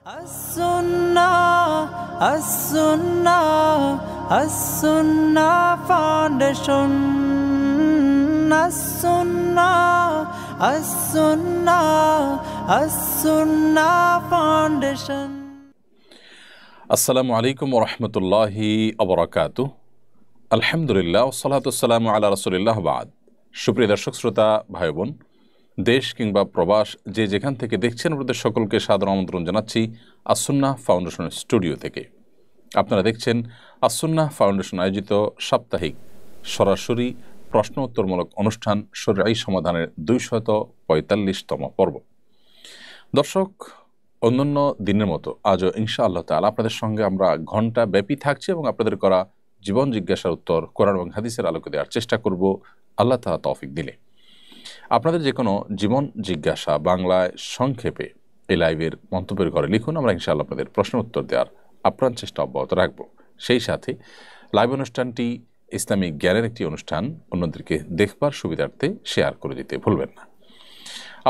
As-Sunnah, As-Sunnah, As-Sunnah Foundation. As-Sunnah, As-Sunnah, As-Sunnah Foundation. আসসালামু আলাইকুম ওয়া রাহমাতুল্লাহি ওয়া বারাকাতুহু। আলহামদুলিল্লাহ ওয়াসসালাতু ওয়াসসালামু আলা রাসূলিল্লাহ বাদ। সুপ্রিয় দর্শক শ্রোতা ভাই বোন, দেশ কিংবা প্রবাস যে যেখান থেকে দেখছেন আপনাদের সকলকে সাদর আমন্ত্রণ জানাচ্ছি আস-সুন্নাহ ফাউন্ডেশনের স্টুডিও থেকে। আপনারা দেখছেন আস-সুন্নাহ ফাউন্ডেশন আয়োজিত সাপ্তাহিক সরাসরি প্রশ্ন উত্তরমূলক অনুষ্ঠান শরঈ সমাধানের 245তম পর্ব। দর্শক, অন্যান্য দিনের মতো আজও ইনশাআল্লাহ তাআলা আপনাদের সঙ্গে আমরা ঘণ্টা ব্যাপী থাকছি এবং আপনাদের করা জীবন জিজ্ঞাসার উত্তর কোরআন এবং হাদিসের আলোকে দেওয়ার চেষ্টা করব আল্লাহ তাআলা তৌফিক দিলে। আপনাদের যে কোনো জীবন জিজ্ঞাসা বাংলায় সংক্ষেপে এই লাইভের মন্তব্যের ঘরে লিখুন, আমরা ইনশাআল্লাহ আপনাদের প্রশ্ন উত্তর দেওয়ার আপ্রাণ চেষ্টা অব্যাহত রাখব। সেই সাথে লাইভ অনুষ্ঠানটি ইসলামিক জ্ঞানের একটি অনুষ্ঠান, অন্যদেরকে দেখবার সুবিধার্থে শেয়ার করে দিতে ভুলবেন না।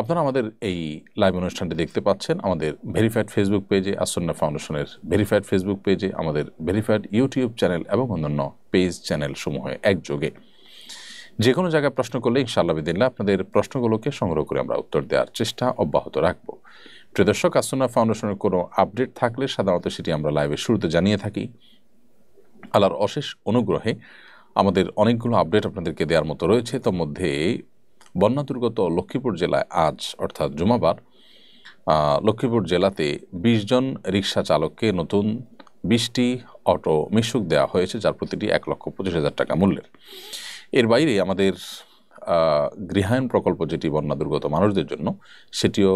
আপনারা আমাদের এই লাইভ অনুষ্ঠানটি দেখতে পাচ্ছেন আমাদের ভেরিফাইড ফেসবুক পেজে, আস-সুন্নাহ ফাউন্ডেশনের ভেরিফাইড ফেসবুক পেজে, আমাদের ভেরিফাইড ইউটিউব চ্যানেল এবং অন্যান্য পেজ চ্যানেল সমূহে একযোগে। যে কোনো জায়গায় প্রশ্ন করলে ইনশাআল্লাহ বিদিল্লাহ আপনাদের প্রশ্নগুলোকে সংগ্রহ করে আমরা উত্তর দেওয়ার চেষ্টা অব্যাহত রাখব। প্রিয় দর্শক, আস-সুন্নাহ ফাউন্ডেশনের কোনো আপডেট থাকলে সাধারণত সেটি আমরা লাইভের শুরুতে জানিয়ে থাকি। আল্লাহর অশেষ অনুগ্রহে আমাদের অনেকগুলো আপডেট আপনাদেরকে দেওয়ার মতো রয়েছে। তার মধ্যে বন্যা দুর্গত লক্ষ্মীপুর জেলায় আজ অর্থাৎ জুমাবার লক্ষ্মীপুর জেলাতে ২০ জন রিকশা চালককে নতুন ২০টি অটো মিশুক দেওয়া হয়েছে, যার প্রতিটি ১,২৫,০০০ টাকা মূল্যের। এর বাইরে আমাদের গৃহায়ণ প্রকল্প যেটি বন্যা দুর্গত মানুষদের জন্য, সেটিও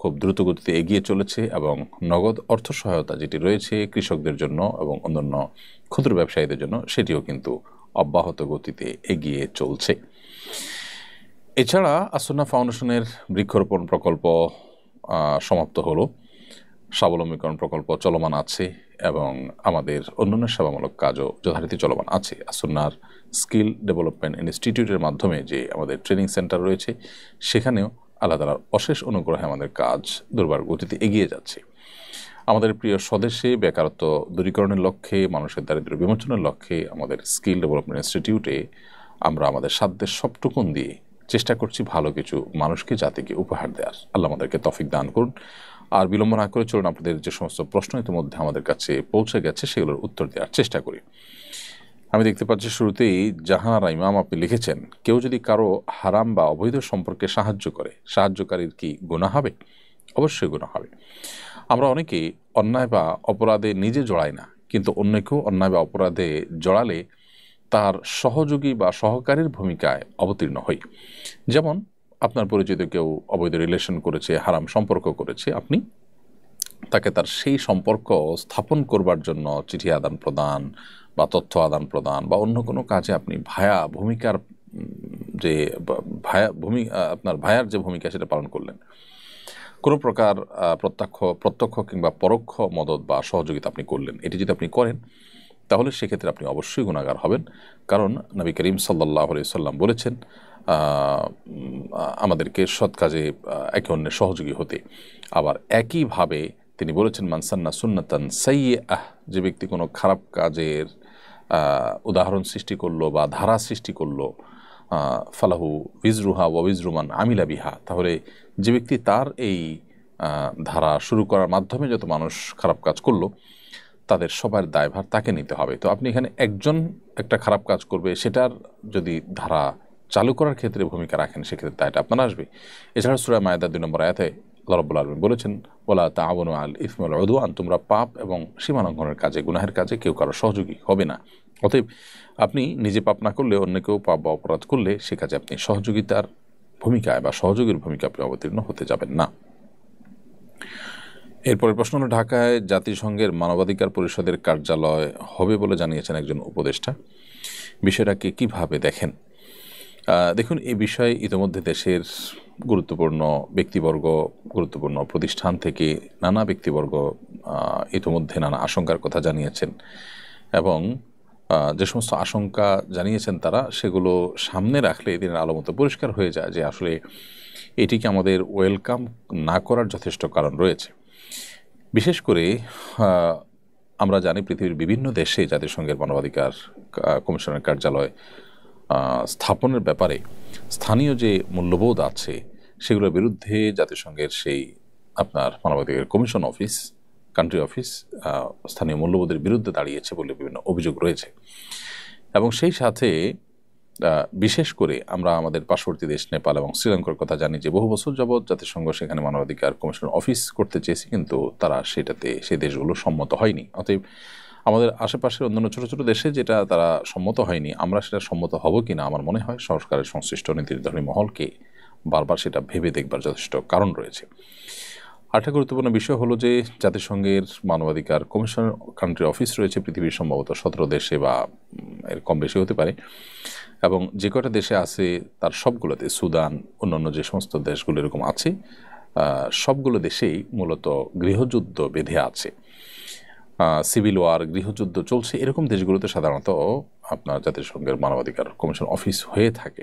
খুব দ্রুত গতিতে এগিয়ে চলেছে এবং নগদ অর্থ সহায়তা যেটি রয়েছে কৃষকদের জন্য এবং অন্যান্য ক্ষুদ্র ব্যবসায়ীদের জন্য, সেটিও কিন্তু অব্যাহত গতিতে এগিয়ে চলছে। এছাড়া আস-সুন্নাহ ফাউন্ডেশনের বৃক্ষরোপণ প্রকল্প সমাপ্ত হলো, স্বাবলম্বীকরণ প্রকল্প চলমান আছে এবং আমাদের অন্যান্য সেবামূলক কাজও যথারীতি চলমান আছে। আস-সুন্নাহর স্কিল ডেভেলপমেন্ট ইনস্টিটিউটের মাধ্যমে যে আমাদের ট্রেনিং সেন্টার রয়েছে, সেখানেও আল্লাহ তাআলার অশেষ অনুগ্রহে আমাদের কাজ দুর্বার গতিতে এগিয়ে যাচ্ছে। আমাদের প্রিয় স্বদেশে বেকারত্ব দূরীকরণের লক্ষ্যে, মানুষের দারিদ্র্য বিমোচনের লক্ষ্যে আমাদের স্কিল ডেভেলপমেন্ট ইনস্টিটিউটে আমরা আমাদের সাধ্যের সবটুকুন দিয়ে চেষ্টা করছি ভালো কিছু মানুষকে, জাতিকে উপহার দেওয়ার। আল্লাহ আমাদেরকে তৌফিক দান করুন। আর বিলম্ব না করে চলুন আপনাদের যে সমস্ত প্রশ্ন ইতিমধ্যে আমাদের কাছে পৌঁছে গেছে সেগুলোর উত্তর দেওয়ার চেষ্টা করি। আমি দেখতে পাচ্ছি শুরুতেই জাহানারা ইমাম আপনি লিখেছেন, কেউ যদি কারো হারাম বা অবৈধ সম্পর্কে সাহায্য করে, সাহায্যকারীর কি গুনাহ হবে? অবশ্যই গুনাহ হবে। আমরা অনেকেই অন্যায় বা অপরাধে নিজে জড়াই না, কিন্তু অন্যকেও অন্যায় বা অপরাধে জড়ালে তার সহযোগী বা সহকারীর ভূমিকায় অবতীর্ণ হই। যেমন আপনার পরিচিত কেউ অবৈধ রিলেশন করেছে, হারাম সম্পর্ক করেছে, আপনি তাকে তার সেই সম্পর্ক স্থাপন করবার জন্য চিঠি আদান প্রদান বা তথ্য আদান প্রদান বা অন্য কোনো কাজে আপনি আপনার ভায়ার যে ভূমিকা সেটা পালন করলেন। কোনো প্রকার প্রত্যক্ষ কিংবা পরোক্ষ মদত বা সহযোগিতা আপনি করলেন, এটি যদি আপনি করেন তাহলে সেক্ষেত্রে আপনি অবশ্যই গুনাহগার হবেন। কারণ নবী করিম সাল্লাল্লাহু আলাইহি সাল্লাম বলেছেন আমাদেরকে সৎ কাজে একে অন্যের সহযোগী হতে। আবার একইভাবে তিনি বলেছেন মান সান্না সুন্নাতান সাইয়্যাহ, যে ব্যক্তি কোনো খারাপ কাজের উদাহরণ সৃষ্টি করলো বা ধারা সৃষ্টি করলো, ফালাহু উইজরুহা ওয়া উইজরু মান আমিলা বিহা, তাহলে যে ব্যক্তি তার এই ধারা শুরু করার মাধ্যমে যত মানুষ খারাপ কাজ করলো তাদের সবার দায়ভার তাকে নিতে হবে। তো আপনি এখানে একজন একটা খারাপ কাজ করবে, সেটার যদি ধারা চালু করার ক্ষেত্রে ভূমিকা রাখেন, সেক্ষেত্রে দায়টা আপনার আসবে। এছাড়া সূরা মায়েদার ২ নম্বর আয়াতে আল্লাহ রাব্বুল আলামিন বলেছেন ওয়ালা তাআওয়ানু আল ইসমি ওয়াল উদওয়ান, তোমরা পাপ এবং সীমালঙ্ঘনের কাজে, গুনাহের কাজে কেউ কারো সহযোগী হবে না। অতএব আপনি নিজে পাপ না করলে অন্য কেউ পাপ বা অপরাধ করলে সে কাজে আপনি সহযোগিতার ভূমিকায় বা সহযোগীর ভূমিকা আপনি অবতীর্ণ হতে যাবেন না। এরপরের প্রশ্ন হলো, ঢাকায় জাতিসংঘের মানবাধিকার পরিষদের কার্যালয় হবে বলে জানিয়েছেন একজন উপদেষ্টা, বিষয়টাকে কিভাবে দেখেন? দেখুন, এই বিষয়ে ইতিমধ্যে দেশের গুরুত্বপূর্ণ ব্যক্তিবর্গ, গুরুত্বপূর্ণ প্রতিষ্ঠান থেকে নানা ব্যক্তিবর্গ ইতিমধ্যে নানা আশঙ্কার কথা জানিয়েছেন এবং যে সমস্ত আশঙ্কা জানিয়েছেন তারা সেগুলো সামনে রাখলে দিনের আলো মতো পরিষ্কার হয়ে যায় যে আসলে এটিকে আমাদের ওয়েলকাম না করার যথেষ্ট কারণ রয়েছে। বিশেষ করে আমরা জানি পৃথিবীর বিভিন্ন দেশে জাতিসংঘের মানবাধিকার কমিশনের কার্যালয় স্থাপনের ব্যাপারে স্থানীয় যে মূল্যবোধ আছে সেগুলোর বিরুদ্ধে জাতিসংঘের সেই আপনার মানবাধিকার কমিশন অফিস, কান্ট্রি অফিস স্থানীয় মূল্যবোধের বিরুদ্ধে দাঁড়িয়েছে বলে বিভিন্ন অভিযোগ রয়েছে। এবং সেই সাথে বিশেষ করে আমরা আমাদের পার্শ্ববর্তী দেশ নেপাল এবং শ্রীলঙ্কার কথা জানি যে বহু বছর যাবৎ জাতিসংঘ সেখানে মানবাধিকার কমিশন অফিস করতে চেয়েছে, কিন্তু তারা সেই দেশগুলো সম্মত হয়নি। অতএব আমাদের আশেপাশের অন্যান্য ছোটো ছোটো দেশে যেটা তারা সম্মত হয়নি, আমরা সেটা সম্মত হব কিনা আমার মনে হয় সরকারের সংশ্লিষ্ট নীতি নির্ধারণী মহলকে বারবার সেটা ভেবে দেখবার যথেষ্ট কারণ রয়েছে। আরেকটা গুরুত্বপূর্ণ বিষয় হলো যে জাতিসংঘের মানবাধিকার কমিশন কান্ট্রি অফিস রয়েছে পৃথিবীর সম্ভবত 17 দেশে বা এর কম বেশি হতে পারে, এবং যে কটা দেশে আছে তার সবগুলোতে, সুদান অন্যান্য যে সমস্ত দেশগুলো এরকম আছে সবগুলো দেশেই মূলত গৃহযুদ্ধ বেঁধে আছে, সিভিল ওয়ার, গৃহযুদ্ধ চলছে। এরকম দেশগুলোতে সাধারণত আপনার জাতিসংঘের মানবাধিকার কমিশন অফিস হয়ে থাকে।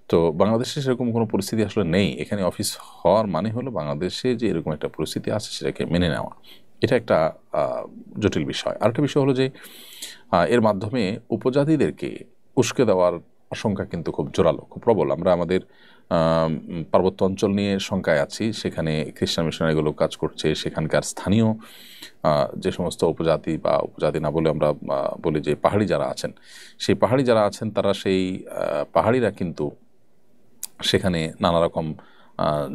তো বাংলাদেশে সেরকম কোনো পরিস্থিতি আসলে নেই। এখানে অফিস হওয়ার মানে হলো বাংলাদেশে যে এরকম একটা পরিস্থিতি আছে সেটাকে মেনে নেওয়া। এটা একটা জটিল বিষয়। আরেকটা বিষয় হলো যে এর মাধ্যমে উপজাতিদেরকে উস্কে দেওয়ার আশঙ্কা কিন্তু খুব জোরালো, খুব প্রবল। আমরা আমাদের পার্বত্য অঞ্চল নিয়ে শঙ্কায় আছি, সেখানে খ্রিস্টান মিশনারিগুলো কাজ করছে, সেখানকার স্থানীয় যে সমস্ত উপজাতি বা উপজাতি না বলে আমরা বলি যে পাহাড়ি যারা আছেন, সেই পাহাড়ি যারা আছেন তারা সেই পাহাড়িরা কিন্তু সেখানে নানা রকম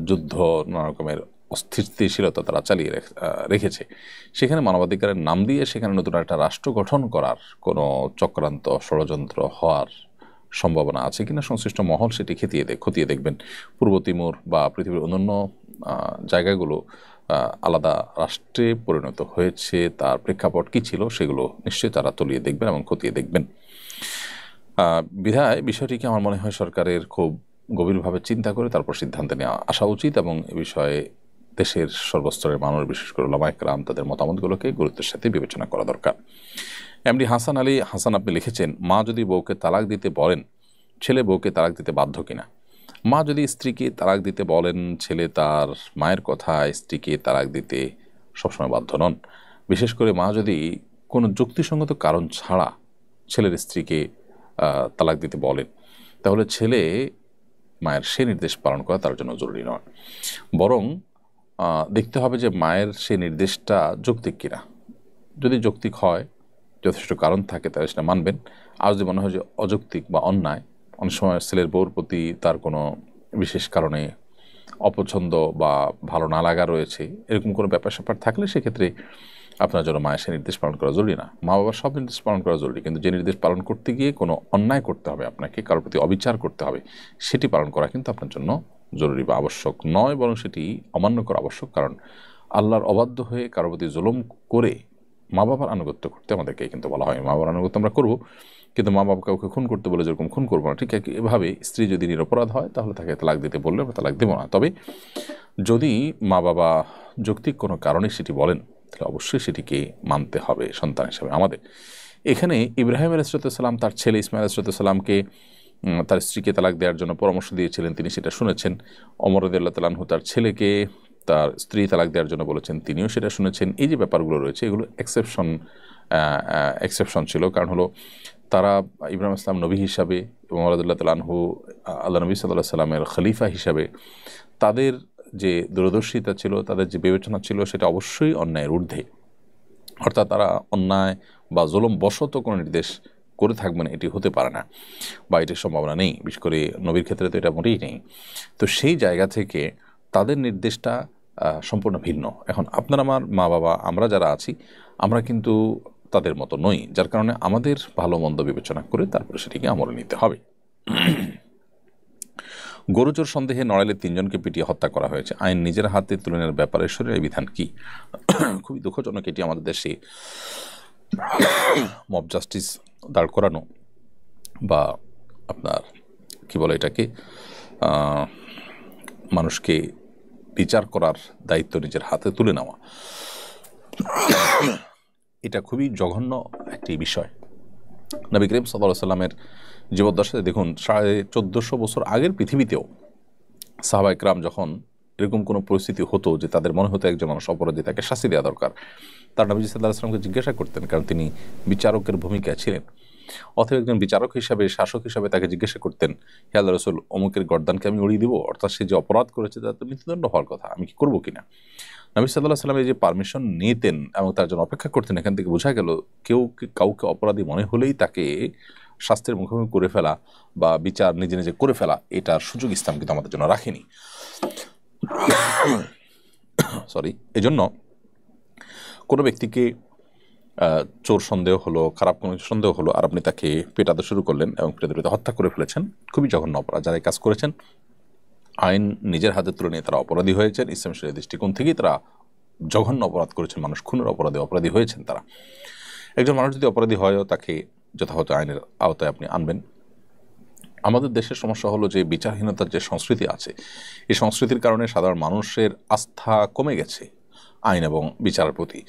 যুদ্ধ, নানা রকমের অস্থিতিশীলতা তারা চালিয়ে রেখেছে। সেখানে মানবাধিকারের নাম দিয়ে সেখানে নতুন একটা রাষ্ট্র গঠন করার কোনো চক্রান্ত, ষড়যন্ত্র হওয়ার সম্ভাবনা আছে কিনা সংশ্লিষ্ট মহল সেটি খতিয়ে দেখবেন। পূর্ব তিমুর বা পৃথিবীর অন্যান্য জায়গাগুলো আলাদা রাষ্ট্রে পরিণত হয়েছে, তার প্রেক্ষাপট কী ছিল সেগুলো নিশ্চয়ই তারা তলিয়ে দেখবেন এবং খতিয়ে দেখবেন। বিধায় বিষয়টিকে আমার মনে হয় সরকারের খুব গভীরভাবে চিন্তা করে তারপর সিদ্ধান্তে নেওয়া আসা উচিত, এবং এ বিষয়ে দেশের সর্বস্তরের মানুষ, বিশেষ করে ওলামায়ে কেরাম, তাদের মতামতগুলোকে গুরুত্বের সাথে বিবেচনা করা দরকার। এমডি হাসান আলী হাসান আপনি লিখেছেন, মা যদি বউকে তালাক দিতে বলেন, ছেলে বউকে তালাক দিতে বাধ্য কিনা? মা যদি স্ত্রীকে তালাক দিতে বলেন, ছেলে তার মায়ের কথায় স্ত্রীকে তালাক দিতে সবসময় বাধ্য নন। বিশেষ করে মা যদি কোনো যুক্তিসঙ্গত কারণ ছাড়া ছেলের স্ত্রীকে তালাক দিতে বলেন, তাহলে ছেলে মায়ের সে নির্দেশ পালন করা তার জন্য জরুরি নয়, বরং দেখতে হবে যে মায়ের সে নির্দেশটা যৌক্তিক কিনা। যদি যৌক্তিক হয়, যথেষ্ট কারণ থাকে, তাহলে সেটা মানবেন। আর যদি মনে হয় যে অযৌক্তিক বা অন্যায়, অনেক সময় ছেলের বউর প্রতি তার কোনো বিশেষ কারণে অপছন্দ বা ভালো না লাগা রয়েছে, এরকম কোনো ব্যাপার স্যাপার থাকলে সেক্ষেত্রে আপনার জন্য মায়ের সে নির্দেশ পালন করা জরুরি না। মা বাবার সব নির্দেশ পালন করা জরুরি, কিন্তু যে নির্দেশ পালন করতে গিয়ে কোনো অন্যায় করতে হবে, আপনাকে কারোর প্রতি অবিচার করতে হবে, সেটি পালন করা কিন্তু আপনার জন্য জরুরি বা আবশ্যক নয়, বরং সেটি অমান্য করা আবশ্যক। কারণ আল্লাহর অবাধ্য হয়ে কারোর প্রতি জুলুম করে মা বাবার আনুগত্য করতে আমাদেরকে কিন্তু বলা হয়। মা বাবার আনুগত্য আমরা করব, কিন্তু মা বাবা কাউকে খুন করতে বলে যেরকম খুন করবো না, ঠিক এভাবে স্ত্রী যদি নিরপরাধ হয় তাহলে তাকে তালাক দিতে বললে আমরা তালাক দেবো না। তবে যদি মা বাবা যৌক্তিক কোনো কারণে সেটি বলেন, তাহলে অবশ্যই সেটিকে মানতে হবে সন্তান হিসাবে আমাদের। এখানে ইব্রাহিম আলাইহিসসালাম তার ছেলে ইসমাইল আলাইহিসসালামকে তার স্ত্রীকে তালাক দেওয়ার জন্য পরামর্শ দিয়েছিলেন, তিনি সেটা শুনেছেন। ওমর রাদিয়াল্লাহু তাআলা আনহু তার ছেলেকে তার স্ত্রী তালাক দেওয়ার জন্য বলেছেন, তিনিও সেটা শুনেছেন। এই যে ব্যাপারগুলো রয়েছে, এগুলো এক্সেপশন ছিল। কারণ হলো তারা ইব্রাহিম ইসলাম নবী হিসাবে, ওমর রাদিয়াল্লাহু তাআলা আনহু আল্লাহ নবী সাল্লাল্লাহু আলাইহি সাল্লামের খলিফা হিসাবে তাদের যে দূরদর্শিতা ছিল, তাদের যে বিবেচনা ছিল, সেটা অবশ্যই অন্যায়ের ঊর্ধ্বে। অর্থাৎ তারা অন্যায় বা জুলুম বশত কোনো নির্দেশ করে থাকবেন এটি হতে পারে না, বা এটির সম্ভাবনা নেই। বিশেষ করে নবীর ক্ষেত্রে তো এটা মোটেই নেই। তো সেই জায়গা থেকে তাদের নির্দেশটা সম্পূর্ণ ভিন্ন। এখন আপনার আমার মা বাবা, আমরা যারা আছি, আমরা কিন্তু তাদের মতো নই, যার কারণে আমাদের ভালো মন্দ বিবেচনা করে তারপরে সেটিকে আমলে নিতে হবে। গরুচোর সন্দেহে নড়াইলে 3 জনকে পিটিয়ে হত্যা করা হয়েছে, আইন নিজের হাতে তুলে নেওয়ার ব্যাপারে শরীরের বিধান কি? খুবই দুঃখজনক, এটি আমাদের দেশে মব জাস্টিস দাঁড় করানো বা আপনার কি বলে এটাকে মানুষকে বিচার করার দায়িত্ব নিজের হাতে তুলে নেওয়া, এটা খুবই জঘন্য একটি বিষয়। নবী করিম সাল্লাল্লাহু আলাইহি সাল্লামের জীবদ্দশায় দেখুন, 1450 বছর আগের পৃথিবীতেও সাহাবায়ে কেরাম যখন এরকম কোনো পরিস্থিতি হতো যে তাদের মনে হতো একজন মানুষ অপরাধী, তাকে শাস্তি দেওয়া দরকার, তার নবী সাল্লাল্লাহু আলাইহি ওয়াসাল্লামকে জিজ্ঞাসা করতেন, কারণ তিনি বিচারকের ভূমিকায় ছিলেন। অথবা একজন বিচারক হিসাবে, শাসক হিসাবে তাকে জিজ্ঞাসা করতেন, হে আল্লাহর রাসূল, অমুকের গর্দানকে আমি উড়িয়ে দিব, অর্থাৎ সে যে অপরাধ করেছে তার তো মৃত্যুদণ্ড হওয়ার কথা, আমি কি করবো কিনা। নবী সাল্লাল্লাহু আলাইহি ওয়াসাল্লাম এই যে পারমিশন নিতেন এবং তার জন্য অপেক্ষা করতেন, এখান থেকে বোঝা গেল কাউকে অপরাধী মনে হলেই তাকে শাস্তির মুখোমুখি করে ফেলা বা বিচার নিজে নিজে করে ফেলা, এটার সুযোগ ইসলাম কিন্তু আমাদের জন্য রাখেনি। এজন্য কোনো ব্যক্তিকে চোর সন্দেহ হলো, খারাপ কোনো সন্দেহ হলো, আর আপনি তাকে পেটাতে শুরু করলেন এবং পেটাতে হত্যা করে ফেলেছেন, খুবই জঘন্য অপরাধ। যারা এই কাজ করেছেন আইন নিজের হাতে তুলে নিয়ে তারা অপরাধী হয়েছেন, ইসলাম শরীয়তের দৃষ্টিকোণ থেকেই তারা জঘন্য অপরাধ করেছেন, মানুষ খুনের অপরাধী হয়েছেন তারা। একজন মানুষ যদি অপরাধী হয়ও তাকে যথাযথ আইনের আওতায় আপনি আনবেন। আমাদের দেশের সমস্যা হলো যে বিচারহীনতার যে সংস্কৃতি আছে, এই সংস্কৃতির কারণে সাধারণ মানুষের আস্থা কমে গেছে আইন এবং বিচারের প্রতি।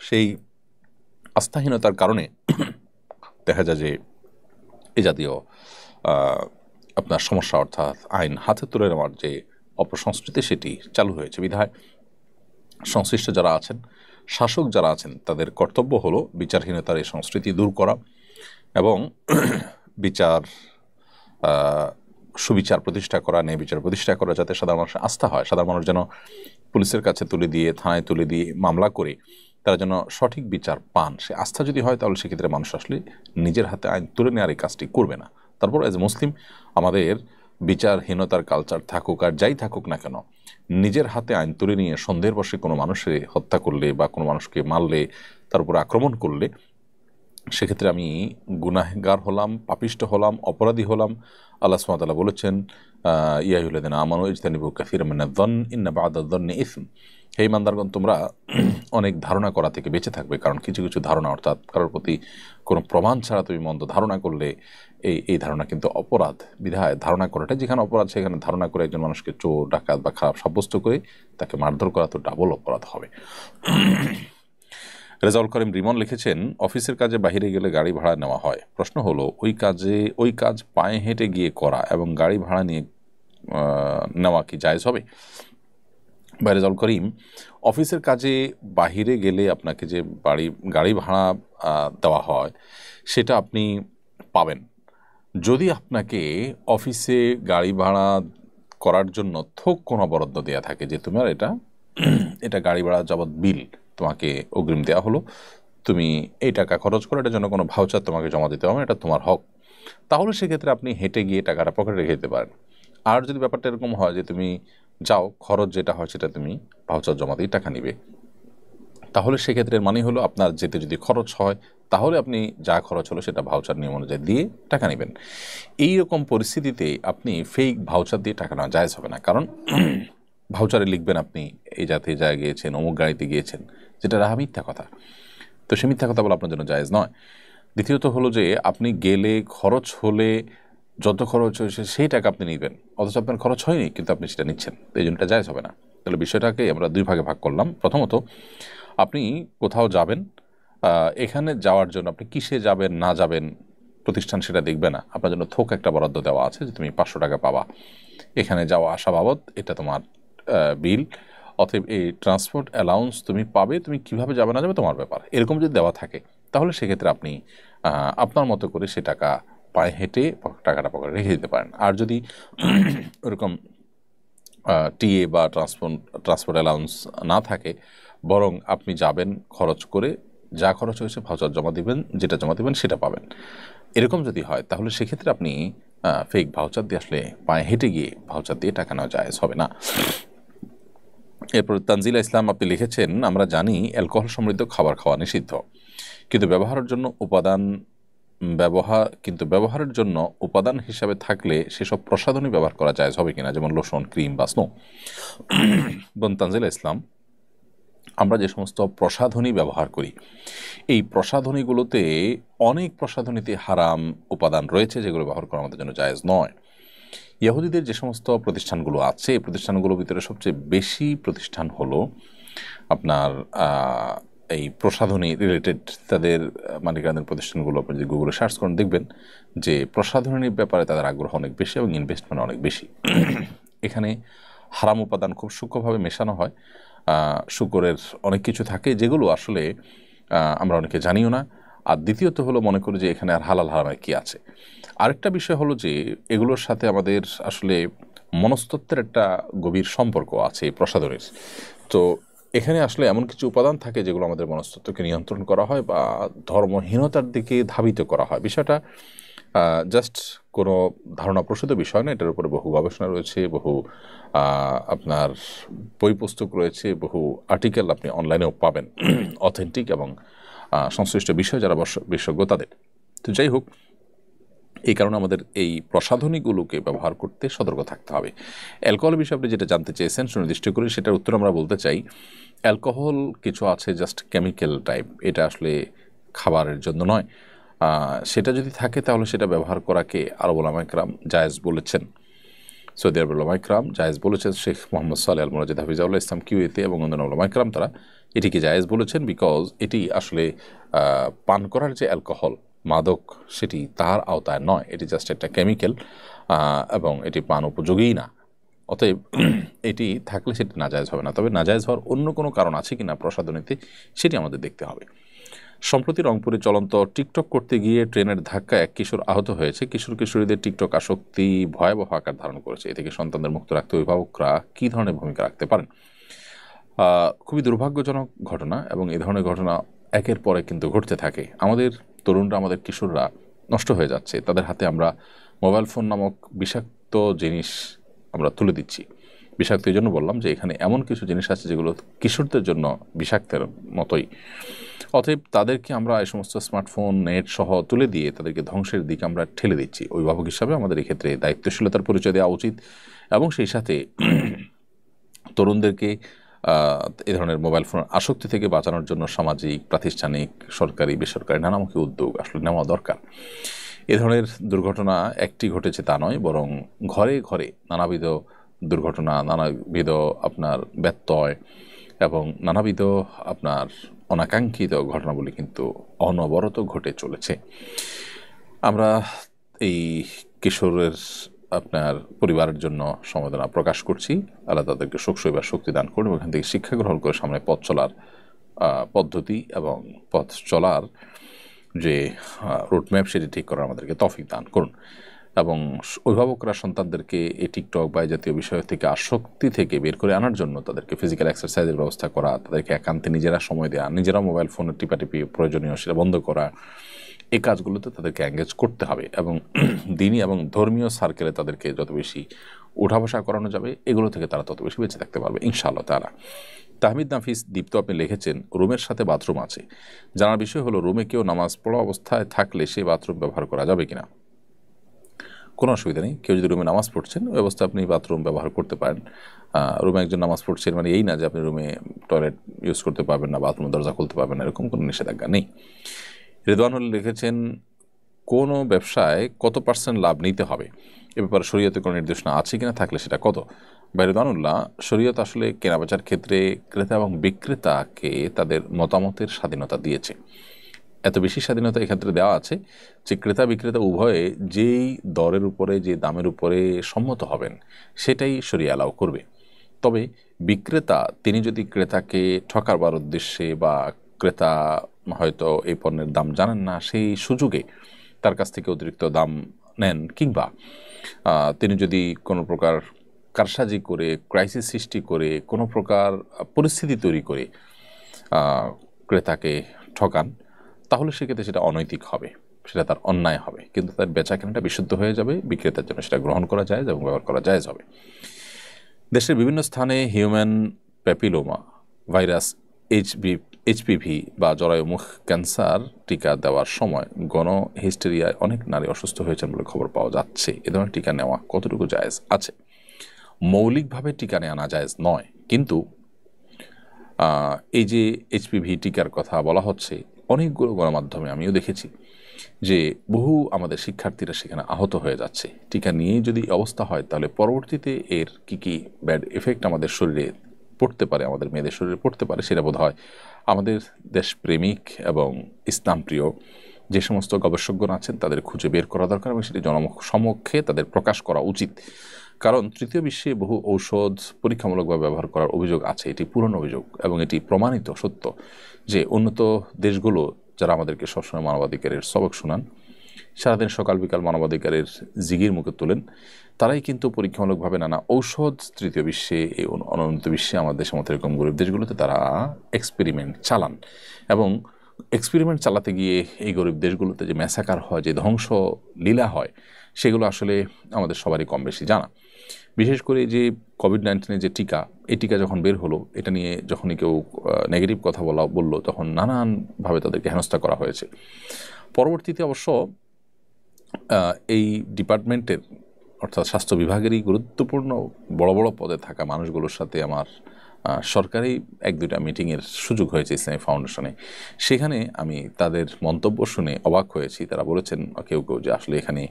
সেই আস্থাহীনতার কারণে দেখা যায় যে এই জাতীয় আপনার সমস্যা, অর্থাৎ আইন হাতে তুলে নেওয়ার যে অপসংস্কৃতি, সেটি চালু হয়েছে। বিধায় সংশ্লিষ্ট যারা আছেন, শাসক যারা আছেন, তাদের কর্তব্য হলো বিচারহীনতার এই সংস্কৃতি দূর করা এবং সুবিচার প্রতিষ্ঠা করা, ন্যায় বিচার প্রতিষ্ঠা করা, যাতে সাধারণ মানুষের আস্থা হয়। সাধারণ মানুষ যেন পুলিশের কাছে তুলে দিয়ে, থানায় তুলে দিয়ে মামলা করে তারা যেন সঠিক বিচার পান, সে আস্থা যদি হয় তাহলে সেক্ষেত্রে মানুষ আসলে নিজের হাতে আইন তুলে নেওয়ার এই কাজটি করবে না। তারপর এজ এ মুসলিম আমাদের বিচারহীনতার কালচার থাকুক আর যাই থাকুক না কেন, নিজের হাতে আইন তুলে নিয়ে সন্দেহের বশে কোনো মানুষের হত্যা করলে বা কোনো মানুষকে মারলে, তার উপর আক্রমণ করলে, সেক্ষেত্রে আমি গুনাহগার হলাম, পাপিষ্ট হলাম, অপরাধী হলাম। আল্লাহ সুবহানাহু ওয়া তাআলা বলেছেন, ইয়া আইয়ুহাল্লাযীনা আমানু ইজতানিবু কাসীরাম মিনায-যন্ন ইন্না বা'দায-যন্নি ইসম। হে ঈমানদারগণ, তোমরা অনেক ধারণা করা থেকে বেঁচে থাকবে, কারণ কিছু কিছু ধারণা, অর্থাৎ কারোর প্রতি কোনো প্রমাণ ছাড়া তুমি মন্দ ধারণা করলে এই ধারণা কিন্তু অপরাধ। বিধায় ধারণা করাটা যেখানে অপরাধ, সেখানে ধারণা করে একজন মানুষকে চোর, ডাকাত বা খারাপ সাব্যস্ত করে তাকে মারধর করা তো ডাবল অপরাধ হবে। রেজাউল করিম রিমন লিখেছেন, অফিসের কাজে বাহিরে গেলে গাড়ি ভাড়া নেওয়া হয়। প্রশ্ন হলো, ওই কাজ পায়ে হেঁটে গিয়ে করা এবং গাড়ি ভাড়া নিয়ে নেওয়া কি জায়েজ হবে? বা রেজাউল করিম, অফিসের কাজে বাহিরে গেলে আপনাকে যে গাড়ি ভাড়া দেওয়া হয় সেটা আপনি পাবেন। যদি আপনাকে অফিসে গাড়ি ভাড়া করার জন্য থোক কোনো বরাদ্দ দেওয়া থাকে যে তোমার এটা গাড়ি ভাড়া যাবৎ বিল তোমাকে অগ্রিম দেওয়া হলো, তুমি এই টাকা খরচ করো, এটার জন্য কোনো ভাউচার তোমাকে জমা দিতে হবে, এটা তোমার হক, তাহলে সেক্ষেত্রে আপনি হেঁটে গিয়ে টাকাটা পকেটে রেখে দিতে পারেন। আর যদি ব্যাপারটা এরকম হয় যে তুমি যাও, খরচ যেটা হয় সেটা তুমি ভাউচার জমা দিয়ে টাকা নিবে, তাহলে সেক্ষেত্রে মানে হলো আপনার যেতে যদি খরচ হয় তাহলে আপনি যা খরচ হলো সেটা ভাউচার নিয়ম অনুযায়ী দিয়ে টাকা নেবেন। এই রকম পরিস্থিতিতে আপনি ফেক ভাউচার দিয়ে টাকা নেওয়া জায়েজ হবে না, কারণ ভাউচারে লিখবেন আপনি এই জায়গায় গিয়েছেন, অমুক গাড়িতে গিয়েছেন, যেটা রাহা মিথ্যা কথা। তো সে মিথ্যা কথা বলে আপনার জন্য জায়েজ নয়। দ্বিতীয়ত হলো যে আপনি গেলে খরচ হলে যত খরচ হয়েছে সেই টাকা আপনি নেবেন, অথচ আপনার খরচ হয়নি কিন্তু আপনি সেটা নিচ্ছেন, এই জন্য এটা জায়েজ হবে না। তাহলে বিষয়টাকে আমরা দুই ভাগে ভাগ করলাম। প্রথমত, আপনি কোথাও যাবেন, এখানে যাওয়ার জন্য আপনি কিসে যাবেন না যাবেন প্রতিষ্ঠান সেটা দেখবে না, আপনার জন্য থোক একটা বরাদ্দ দেওয়া আছে যে তুমি 500 টাকা পাবা এখানে যাওয়া আসা বাবদ, এটা তোমার বিল, অতএব এই ট্রান্সপোর্ট অ্যালাউন্স তুমি পাবে, তুমি কিভাবে যাবে না যাবে তোমার ব্যাপার, এরকম যদি দেওয়া থাকে তাহলে সেক্ষেত্রে আপনি আপনার মতো করে সে টাকা পায়ে হেঁটে টাকাটা পকেটে রেখে দিতে পারেন। আর যদি ওরকম টিএ বা ট্রান্সপোর্ট অ্যালাউন্স না থাকে, বরং আপনি যাবেন খরচ করে, যা খরচ হয়েছে ভাউচার জমা দিবেন, যেটা জমা দিবেন সেটা পাবেন, এরকম যদি হয় তাহলে সেক্ষেত্রে আপনি ফেক ভাউচার দিয়ে আসলে পায়ে হেঁটে গিয়ে ভাউচার দিয়ে টাকা নেওয়া জায়েজ হবে না। এরপর তানজিলা ইসলাম আপনি লিখেছেন, আমরা জানি অ্যালকোহল সমৃদ্ধ খাবার খাওয়া নিষিদ্ধ, কিন্তু ব্যবহারের জন্য উপাদান হিসাবে থাকলে সেসব প্রসাধনী ব্যবহার করা জায়েজ হবে কিনা, যেমন লোশন, ক্রিম বা স্নো। বোন তানজিলা ইসলাম, আমরা যে সমস্ত প্রসাধনী ব্যবহার করি এই প্রসাধনীগুলোতে অনেক প্রসাধনীতে হারাম উপাদান রয়েছে যেগুলো ব্যবহার করা আমাদের জন্য জায়েজ নয়। ইহুদিদের যে সমস্ত প্রতিষ্ঠানগুলো আছে এই প্রতিষ্ঠানগুলোর ভিতরে সবচেয়ে বেশি প্রতিষ্ঠান হলো আপনার এই প্রসাধনী রিলেটেড, তাদের মালিকানাধীন প্রতিষ্ঠানগুলো আপনি যদি গুগলে সার্চ করেন দেখবেন যে প্রসাধনীর ব্যাপারে তাদের আগ্রহ অনেক বেশি এবং ইনভেস্টমেন্ট অনেক বেশি। এখানে হারাম উপাদান খুব সূক্ষ্মভাবে মেশানো হয়। শুকরের অনেক কিছু থাকে যেগুলো আসলে আমরা অনেকে জানিও না। আর দ্বিতীয়ত হলো মনে করি যে এখানে আর হালাল হারামের কী আছে। আরেকটা বিষয় হলো যে এগুলোর সাথে আমাদের আসলে মনস্তত্ত্বের একটা গভীর সম্পর্ক আছে এই প্রসাধনের। তো এখানে আসলে এমন কিছু উপাদান থাকে যেগুলো আমাদের মনস্তত্ত্বকে নিয়ন্ত্রণ করা হয় বা ধর্মহীনতার দিকে ধাবিত করা হয়। বিষয়টা জাস্ট কোনো ধারণাপ্রসূত বিষয় না, এটার উপরে বহু গবেষণা রয়েছে, বহু আপনার বই পুস্তক রয়েছে, বহু আর্টিকেল আপনি অনলাইনেও পাবেন অথেন্টিক এবং সংশ্লিষ্ট বিষয় যারা বিশেষজ্ঞ তাদের। তো যাই হোক, এই কারণে আমাদের এই প্রসাধনীগুলোকে ব্যবহার করতে সতর্ক থাকতে হবে। অ্যালকোহল বিষয়ে আপনি যেটা জানতে চেয়েছেন সুনির্দিষ্ট করে সেটার উত্তর আমরা বলতে চাই, অ্যালকোহল কিছু আছে জাস্ট কেমিক্যাল টাইপ, এটা আসলে খাবারের জন্য নয়। সেটা যদি থাকে তাহলে সেটা ব্যবহার করাকে আরব উলামা ইকরাম জায়েজ বলেছেন, সৌদি আরবের উলামা ইকরাম জায়েজ বলেছেন। শেখ মোহাম্মদ সালেহ আল মুনাজ্জিদ হাফিজাহুল্লাহ ইসলাম কিউএতে এবং অন্যান্য উলামা ইকরাম তারা এটিকে জায়েজ বলেছেন, বিকজ এটি আসলে পান করার যে অ্যালকোহল মাদক সেটি তার আওতায় নয়, এটি জাস্ট একটা কেমিক্যাল এবং এটি পান উপযোগী না। অতএব এটি থাকলে সেটি নাজায়েজ হবে না। তবে নাজায়েজ হওয়ার অন্য কোনো কারণ আছে কি না প্রসাধনীতে সেটি আমাদের দেখতে হবে। সম্প্রতি রংপুরে চলন্ত টিকটক করতে গিয়ে ট্রেনের ধাক্কায় এক কিশোর আহত হয়েছে। কিশোরীদের টিকটক আসক্তি ভয়াবহ আকার ধারণ করেছে। এ থেকে সন্তানদের মুক্ত রাখতে অভিভাবকরা কী ধরনের ভূমিকা রাখতে পারেন? খুবই দুর্ভাগ্যজনক ঘটনা এবং এই ধরনের ঘটনা একের পরে কিন্তু ঘটতে থাকে। আমাদের তরুণরা, আমাদের কিশোররা নষ্ট হয়ে যাচ্ছে। তাদের হাতে আমরা মোবাইল ফোন নামক বিষাক্ত জিনিস আমরা তুলে দিচ্ছি। বিষাক্ত এই জন্য বললাম যে এখানে এমন কিছু জিনিস আছে যেগুলো কিশোরদের জন্য বিষাক্তের মতোই। অতএব তাদেরকে আমরা এই সমস্ত স্মার্টফোন নেট সহ তুলে দিয়ে তাদেরকে ধ্বংসের দিকে আমরা ঠেলে দিচ্ছি। অভিভাবক হিসাবে আমাদের এক্ষেত্রে দায়িত্বশীলতার পরিচয় দেওয়া উচিত এবং সেই সাথে তরুণদেরকে এ ধরনের মোবাইল ফোন আসক্তি থেকে বাঁচানোর জন্য সামাজিক, প্রাতিষ্ঠানিক, সরকারি, বেসরকারি নানামুখী উদ্যোগ আসলে নেওয়া দরকার। এ ধরনের দুর্ঘটনা একটি ঘটেছে তা নয়, বরং ঘরে ঘরে নানাবিধ দুর্ঘটনা, নানাবিধ আপনার ব্যত্যয় এবং নানাবিধ আপনার অনাকাঙ্ক্ষিত ঘটনাবলী কিন্তু অনবরত ঘটে চলেছে। আমরা এই কিশোরের আপনার পরিবারের জন্য সমবেদনা প্রকাশ করছি। আল্লাহ তাদেরকে শোক শক্তি দান করুন, ওখান থেকে শিক্ষা গ্রহণ করে সামনে পথ চলার পদ্ধতি এবং পথ চলার যে রুটম্যাপ সেটি ঠিক করার আমাদেরকে তৌফিক দান করুন। এবং অভিভাবকরা সন্তানদেরকে এই টিকটক বা এই জাতীয় বিষয় থেকে আসক্তি থেকে বের করে আনার জন্য তাদেরকে ফিজিক্যাল এক্সারসাইজের ব্যবস্থা করা, তাদেরকে একান্তে নিজেরা সময় দেওয়া, নিজেরা মোবাইল ফোনের টিপাটিপি প্রয়োজনীয় সেটা বন্ধ করা, এই কাজগুলোতে তাদেরকে এঙ্গেজ করতে হবে এবং দিনী এবং ধর্মীয় সার্কেলে তাদেরকে যত বেশি উঠা বসা করানো যাবে এগুলো থেকে তারা তত বেশি বেঁচে থাকতে পারবে ইনশাআল্লাহ তাআলা। তাহমিদ নাফিস দীপ্ত আপনি লিখেছেন, রুমের সাথে বাথরুম আছে, জানার বিষয় হলো রুমে কেউ নামাজ পড়া অবস্থায় থাকলে সেই বাথরুম ব্যবহার করা যাবে কিনা? কোনো অসুবিধা নেই। কেউ যদি রুমে নামাজ পড়ছেন ওই অবস্থায় আপনি বাথরুম ব্যবহার করতে পারেন। রুমে একজন নামাজ পড়ছেন মানে এই না যে আপনি রুমে টয়লেট ইউজ করতে পারবেন না, বাথরুমের দরজা খুলতে পারবেন না, এরকম কোনো নিষেধাজ্ঞা নেই। রেদওয়ানুল লিখেছেন, কোনো ব্যবসায় কত % লাভ নিতে হবে এ ব্যাপারে শরীয়তে কোনো নির্দেশনা আছে কিনা, থাকলে সেটা কত? বা রেদওয়ানুল্লাহ, শরীয়ত আসলে কেনাবেচার ক্ষেত্রে ক্রেতা এবং বিক্রেতাকে তাদের মতামতের স্বাধীনতা দিয়েছে। এত বেশি স্বাধীনতা এক্ষেত্রে দেওয়া আছে যে ক্রেতা বিক্রেতা উভয়ে যেই দরের উপরে, যে দামের উপরে সম্মত হবেন সেটাই শরিয়া অ্যালাউ করবে। তবে বিক্রেতা তিনি যদি ক্রেতাকে ঠকাবার উদ্দেশ্যে বা ক্রেতা হয়তো এই পণ্যের দাম জানেন না সেই সুযোগে তার কাছ থেকে অতিরিক্ত দাম নেন, কিংবা তিনি যদি কোনো প্রকার কারসাজি করে, ক্রাইসিস সৃষ্টি করে, কোনো প্রকার পরিস্থিতি তৈরি করে ক্রেতাকে ঠকান, তাহলে সেক্ষেত্রে সেটা অনৈতিক হবে, সেটা তার অন্যায় হবে, কিন্তু তার বেচা কেনাটা বিশুদ্ধ হয়ে যাবে, বিক্রেতার জন্য সেটা গ্রহণ করা যায় এবং ব্যবহার করা যায় হবে। দেশের বিভিন্ন স্থানে হিউম্যান প্যাপিলোমা ভাইরাস এইচপিভি বা জরায়ুমুখ ক্যান্সার টিকা দেওয়ার সময় গণহিস্টেরিয়ায় অনেক নারী অসুস্থ হয়েছেন বলে খবর পাওয়া যাচ্ছে। এ ধরনের টিকা নেওয়া কতটুকু জায়েজ আছে? মৌলিকভাবে টিকা নেওয়া না জায়েজ নয়, কিন্তু এই যে এইচপিভি টিকার কথা বলা হচ্ছে, অনেকগুলো গণমাধ্যমে আমিও দেখেছি যে বহু আমাদের শিক্ষার্থীরা সেখানে আহত হয়ে যাচ্ছে। টিকা নিয়েই যদি অবস্থা হয় তাহলে পরবর্তীতে এর কি ব্যাড এফেক্ট আমাদের শরীরে পড়তে পারে, আমাদের মেয়েদের শরীরে পড়তে পারে, সেটা বোধ হয় আমাদের দেশপ্রেমিক এবং ইসলামপ্রিয় যে সমস্ত গবেষকগণ আছেন তাদের খুঁজে বের করা দরকার এবং সেটি জনসমক্ষে তাদের প্রকাশ করা উচিত। কারণ তৃতীয় বিশ্বে বহু ঔষধ পরীক্ষামূলকভাবে ব্যবহার করার অভিযোগ আছে। এটি পুরনো অভিযোগ এবং এটি প্রমাণিত সত্য যে উন্নত দেশগুলো যারা আমাদেরকে সবসময় মানবাধিকারের সবক শোনান, সারাদিন সকাল বিকাল মানবাধিকারের জিগির মুখে তোলেন, তারাই কিন্তু পরীক্ষামূলকভাবে নানা ঔষধ তৃতীয় বিশ্বে, এই অনুন্নত বিশ্বে, আমাদের দেশের মতো এরকম গরিব দেশগুলোতে তারা এক্সপেরিমেন্ট চালান। এবং এক্সপেরিমেন্ট চালাতে গিয়ে এই গরিব দেশগুলোতে যে ম্যাসাকার হয়, যে ধ্বংস লীলা হয়, সেগুলো আসলে আমাদের সবারই কম বেশি জানা। বিশেষ করে যে কোভিড-19 যে টিকা, এই টিকা যখন বের হলো, এটা নিয়ে যখনই কেউ নেগেটিভ কথা বললো, তখন নানানভাবে তাদেরকে হেনস্থা করা হয়েছে। পরবর্তীতে অবশ্য এই ডিপার্টমেন্টের, অর্থাৎ স্বাস্থ্য বিভাগেরই গুরুত্বপূর্ণ বড় বড় পদে থাকা মানুষগুলোর সাথে আমার সরকারি 1-2টা মিটিংয়ের সুযোগ হয়েছে ইসলামী ফাউন্ডেশনে। সেখানে আমি তাদের মন্তব্য শুনে অবাক হয়েছি। তারা বলেছেন কেউ কেউ যে আসলে এখানে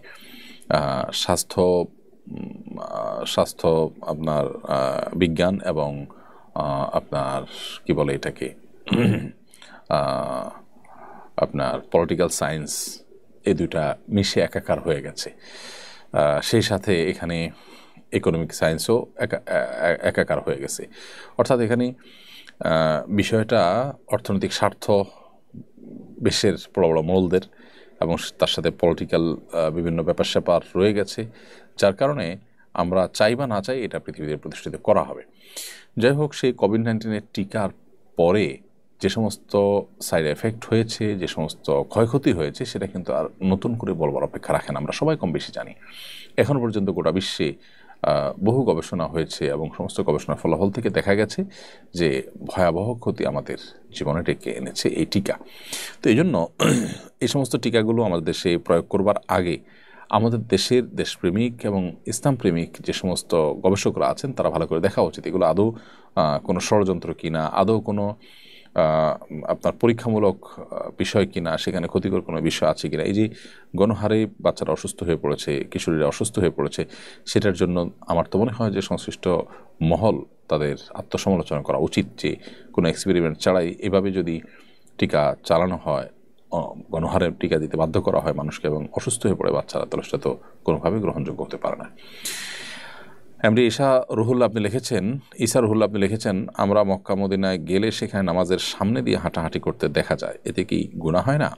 স্বাস্থ্য আপনার বিজ্ঞান এবং আপনার কি বলে এটাকে আপনার পলিটিক্যাল সায়েন্স, এই দুইটা মিশে একাকার হয়ে গেছে। সেই সাথে এখানে ইকোনমিক সায়েন্সও একাকার হয়ে গেছে। অর্থাৎ এখানে বিষয়টা অর্থনৈতিক স্বার্থ দেশের বড় বড় মোলদের এবং তার সাথে পলিটিক্যাল বিভিন্ন ব্যাপার স্যাপার রয়ে গেছে, যার কারণে আমরা চাই বা না চাই এটা পৃথিবীতে প্রতিষ্ঠিত করা হবে। যাই হোক, সেই কোভিড-19 টিকার পরে যে সমস্ত সাইড এফেক্ট হয়েছে, যে সমস্ত ক্ষয়ক্ষতি হয়েছে, সেটা কিন্তু আর নতুন করে বলবার অপেক্ষা রাখে না। আমরা সবাই কম বেশি জানি। এখন পর্যন্ত গোটা বিশ্বে বহু গবেষণা হয়েছে এবং সমস্ত গবেষণার ফলাফল থেকে দেখা গেছে যে ভয়াবহ ক্ষতি আমাদের জীবনে ডেকে এনেছে এই টিকা। তো এই জন্য এই সমস্ত টিকাগুলো আমাদের দেশে প্রয়োগ করবার আগে আমাদের দেশের দেশপ্রেমিক এবং ইসলামপ্রেমিক যে সমস্ত গবেষকরা আছেন, তারা ভালো করে দেখা উচিত এগুলো আদৌ কোনো ষড়যন্ত্র কিনা, আদৌ কোনো আপনার পরীক্ষামূলক বিষয় কিনা, সেখানে ক্ষতিকর কোনো বিষয় আছে কিনা। এই যে গণহারে বাচ্চারা অসুস্থ হয়ে পড়েছে, কিশোরীরা অসুস্থ হয়ে পড়েছে, সেটার জন্য আমার তো মনে হয় যে সংশ্লিষ্ট মহল তাদের আত্মসমালোচনা করা উচিত যে কোনো এক্সপেরিমেন্ট ছাড়াই এভাবে যদি টিকা চালানো হয়, গণহারে টিকা দিতে বাধ্য করা হয় মানুষকে এবং অসুস্থ হয়ে পড়ে বাচ্চারা, তাহলে সেটা তো কোনোভাবেই গ্রহণযোগ্য হতে পারে না। এমডি ঈসা রুহুল্লাহ আপনি লিখেছেন, আমরা মক্কা মদিনায় গেলে সেখানে নামাজের সামনে দিয়ে হাঁটাহাঁটি করতে দেখা যায়, এতে কি গুনাহ হয় না?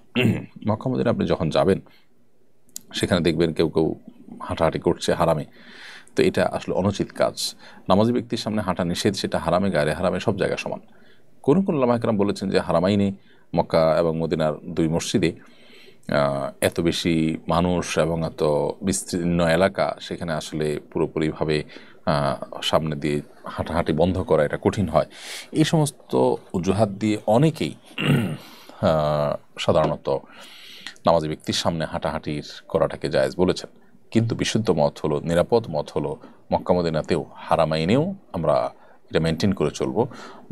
মক্কা মদিনা আপনি যখন যাবেন সেখানে দেখবেন কেউ কেউ হাঁটাহাঁটি করছে হারামে, তো এটা আসলে অনুচিত কাজ। নামাজি ব্যক্তির সামনে হাঁটা নিষেধ, সেটা হারামে গায়ে হারামে সব জায়গায় সমান। কোন উলামা কেরাম বলেছেন যে হারামাইনে মক্কা এবং মদিনার দুই মসজিদে এত বেশি মানুষ এবং এত বিস্তীর্ণ এলাকা, সেখানে আসলে পুরোপুরিভাবে সামনে দিয়ে হাঁটাহাঁটি বন্ধ করা এটা কঠিন হয়। এই সমস্ত অজুহাত দিয়ে অনেকেই সাধারণত নামাজি ব্যক্তির সামনে হাঁটাহাঁটির করাটাকে জায়েজ বলেছেন। কিন্তু বিশুদ্ধ মত হলো, নিরাপদ মত হলো, মক্কা মদিনাতেও হারামাইনেও আমরা এটা মেনটেন করে চলবো।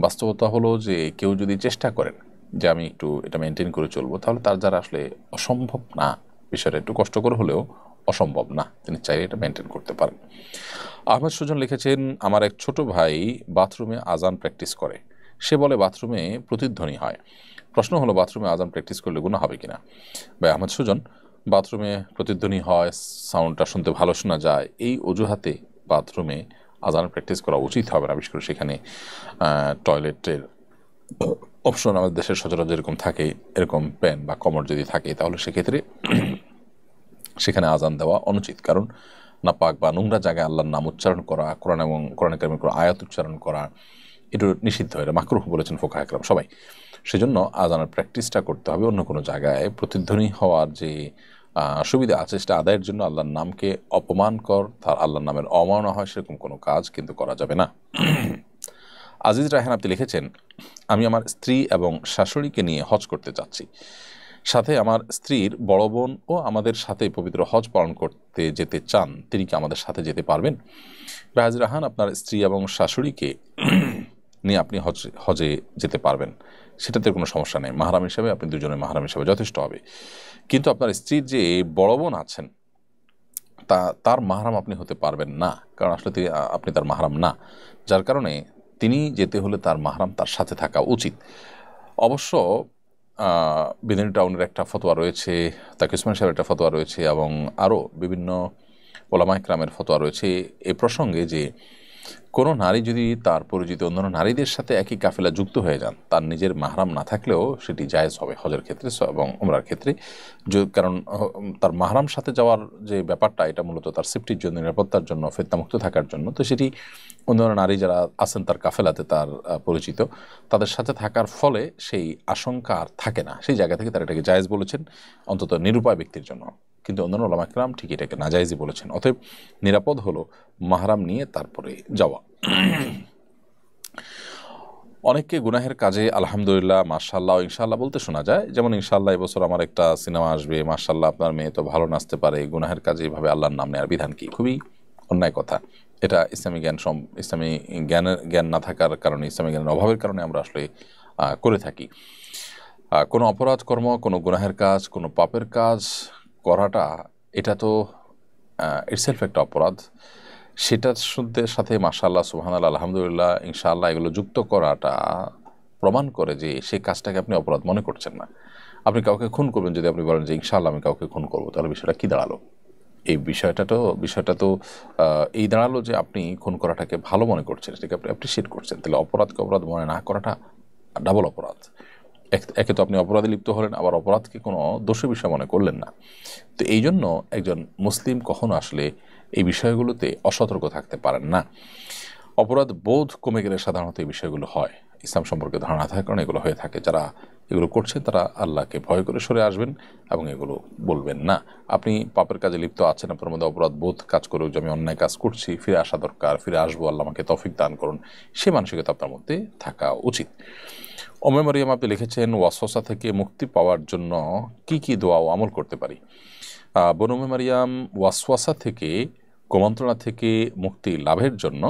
বাস্তবতা হলো যে কেউ যদি চেষ্টা করেন যে আমি একটু এটা মেনটেন করে চলবো, তাহলে তার দ্বারা আসলে অসম্ভব না, বিষয়টা একটু কষ্টকর হলেও অসম্ভব না, তিনি চাইলে এটা মেনটেন করতে পারেন। আহমেদ সুজন লিখেছেন, আমার এক ছোট ভাই বাথরুমে আজান প্র্যাকটিস করে, সে বলে বাথরুমে প্রতিধ্বনি হয়। প্রশ্ন হলো বাথরুমে আজান প্র্যাকটিস করলে গুনাহ হবে কিনা? ভাই আহমেদ সুজন, বাথরুমে প্রতিধ্বনি হয়, সাউন্ডটা শুনতে ভালো শোনা যায়, এই অজুহাতে বাথরুমে আজান প্র্যাকটিস করা উচিত হবে না। বিশেষ করে সেখানে টয়লেটের অপশন আমাদের দেশের সচরাচর যেরকম থাকে, এরকম প্যান বা কমর যদি থাকে, তাহলে সেক্ষেত্রে সেখানে আজান দেওয়া অনুচিত। কারণ নাপাক বা নোংরা জায়গায় আল্লাহর নাম উচ্চারণ করা, কোরআন এবং কোরআন কারীমের কোনো আয়াত উচ্চারণ করা, এটা নিষিদ্ধ, এটা মাকরুহ বলেছেন ফুকাহা একরাম সবাই। সেজন্য আজানের প্র্যাকটিসটা করতে হবে অন্য কোনো জায়গায়। প্রতিধ্বনি হওয়ার যে সুবিধা আছে সেটা আদায়ের জন্য আল্লাহর নামকে অপমানকর, তার আল্লাহর নামের অমাননা হয় সেরকম কোনো কাজ কিন্তু করা যাবে না। আজিজ রায়হান আপনি লিখেছেন, আমি আমার স্ত্রী এবং শাশুড়িকে নিয়ে হজ করতে যাচ্ছি, সাথে আমার স্ত্রীর বড় বোন ও আমাদের সাথে পবিত্র হজ পালন করতে যেতে চান, তিনি কি আমাদের সাথে যেতে পারবেন? আজিজ রায়হান, আপনার স্ত্রী এবং শাশুড়িকে নিয়ে আপনি হজে যেতে পারবেন, সেটাতে কোনো সমস্যা নেই। মাহরাম হিসাবে আপনি দুজনে মাহরাম হিসাবে যথেষ্ট হবে। কিন্তু আপনার স্ত্রীর যে বড় বোন আছেন, তার মাহরাম আপনি হতে পারবেন না, কারণ আসলে আপনি তার মাহরাম না, যার কারণে তিনি যেতে হলে তার মাহরাম তার সাথে থাকা উচিত। অবশ্য বিদিনী টাউনের একটা ফতোয়া রয়েছে, তাকে উসমান সাহেবের একটা ফতোয়া রয়েছে এবং আরও বিভিন্ন ওলামা ইকরামের ফতোয়া রয়েছে এ প্রসঙ্গে যে কোনো নারী যদি তার পরিচিত অন্যান্য নারীদের সাথে একই কাফেলা যুক্ত হয়ে যান, তার নিজের মাহরাম না থাকলেও সেটি জায়েজ হবে হজের ক্ষেত্রে এবং উমরার ক্ষেত্রে। কারণ তার মাহরাম সাথে যাওয়ার যে ব্যাপারটা, এটা মূলত তার সেফটির জন্য, নিরাপত্তার জন্য, ফিতনামুক্ত থাকার জন্য। তো সেটি অন্যান্য নারী যারা আছেন তার কাফেলাতে, তার পরিচিত, তাদের সাথে থাকার ফলে সেই আশঙ্কা আর থাকে না। সেই জায়গা থেকে তারা এটাকে জায়েজ বলেছেন, অন্তত নিরুপায় ব্যক্তির জন্য। কিন্তু অন্যান্য ওলামা ইকরাম ঠিক এটাকে নাজায়েজই বলেছেন। অতএব নিরাপদ হলো মাহরাম নিয়ে তারপরে যাওয়া। অনেককে গুনাহের কাজে আলহামদুলিল্লাহ, মাশাআল্লাহ, ইনশাআল্লাহ বলতে শোনা যায়। যেমন ইনশাআল্লাহ এবছর আমার একটা সিনেমা আসবে, মাশাআল্লাহ আপনার মেয়ে তো ভালো নাচতে পারে। গুনাহের কাজে এভাবে আল্লাহর নাম নেওয়ার বিধান কি? খুবই অন্যায় কথা। এটা ইসলামী জ্ঞান না থাকার কারণে, ইসলামী জ্ঞানের অভাবের কারণে আমরা আসলে করে থাকি। কোনো অপরাধ কর্ম, কোনো গুনাহের কাজ, কোনো পাপের কাজ করাটা, এটা তো ইটসেলফ একটা অপরাধ। সেটার সাথে মাশাআল্লাহ, সুবহানাল্লাহ, আলহামদুলিল্লাহ, ইনশাআল্লাহ এগুলো যুক্ত করাটা প্রমাণ করে যে সেই কাজটাকে আপনি অপরাধ মনে করছেন না। আপনি কাউকে খুন করবেন, যদি আপনি বলেন যে ইনশাআল্লাহ আমি কাউকে খুন করবো, তাহলে বিষয়টা কী দাঁড়ালো? এই বিষয়টা তো এই দাঁড়ালো যে আপনি খুন করাটাকে ভালো মনে করছেন, সেটাকে আপনি অ্যাপ্রিসিয়েট করছেন। তাহলে অপরাধকে অপরাধ মনে না করাটা ডাবল অপরাধ। একে তো আপনি অপরাধে লিপ্ত হলেন, আবার অপরাধকে কোনো দোষী বিষয় মনে করলেন না। তো এই জন্য একজন মুসলিম কখনো আসলে এই বিষয়গুলোতে অসতর্ক থাকতে পারেন না। অপরাধ বোধ কমে গেলে সাধারণত এই বিষয়গুলো হয়। ইসলাম সম্পর্কে ধারণা থাকার কারণে এগুলো হয়ে থাকে। যারা এগুলো করছেন তারা আল্লাহকে ভয় করে সরে আসবেন এবং এগুলো বলবেন না। আপনি পাপের কাজে লিপ্ত আছেন, আপনার মধ্যে অপরাধ বোধ কাজ করেও যে আমি অন্যায় কাজ করছি, ফিরে আসা দরকার, ফিরে আসবো, আল্লাহ আমাকে তৌফিক দান করুন, সে মানসিকতা আপনার মধ্যে থাকা উচিত। উম্মে মারিয়াম আপনি লিখেছেন, ওয়াসওয়াসা থেকে মুক্তি পাওয়ার জন্য কি কি দোয়া ও আমল করতে পারি? বোন উম্মে মারিয়াম, ওয়াসওয়াসা থেকে, কুমন্ত্রণা থেকে মুক্তি লাভের জন্য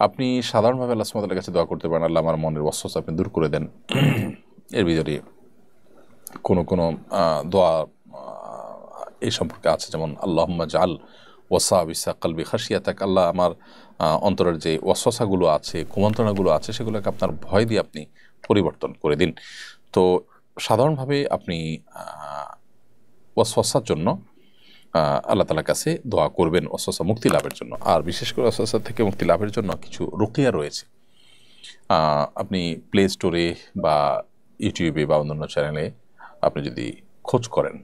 আপনি সাধারণভাবে আল্লাহ সুবহানাহু ওয়া তাআলার কাছে দোয়া করতে পারেন, আল্লাহ আমার মনের ওয়াসওয়াসা আপনি দূর করে দেন। এর ভিতরে কোনো দোয়া এই সম্পর্কে আছে, যেমন আল্লাহুম্মা জাআল ওয়াসাবিসা কলবি খাশিয়াতাক, আল্লাহ আমার অন্তরের যে ওয়াসওয়াসাগুলো আছে, কুমন্ত্রণাগুলো আছে, সেগুলোকে আপনার ভয় দিয়ে আপনি পরিবর্তন করে দিন। তো সাধারণভাবে আপনি ওয়াসওয়াসার জন্য আল্লাহ তাআলার কাছে দোয়া করবেন ওয়াসওয়াসা মুক্তি লাভের জন্য। আর বিশেষ করে ওয়াসওয়াসা থেকে মুক্তি লাভের জন্য কিছু রুকিয়া রয়েছে। আপনি প্লে স্টোরে বা ইউটিউবে বা অন্যান্য চ্যানেলে আপনি যদি খোঁজ করেন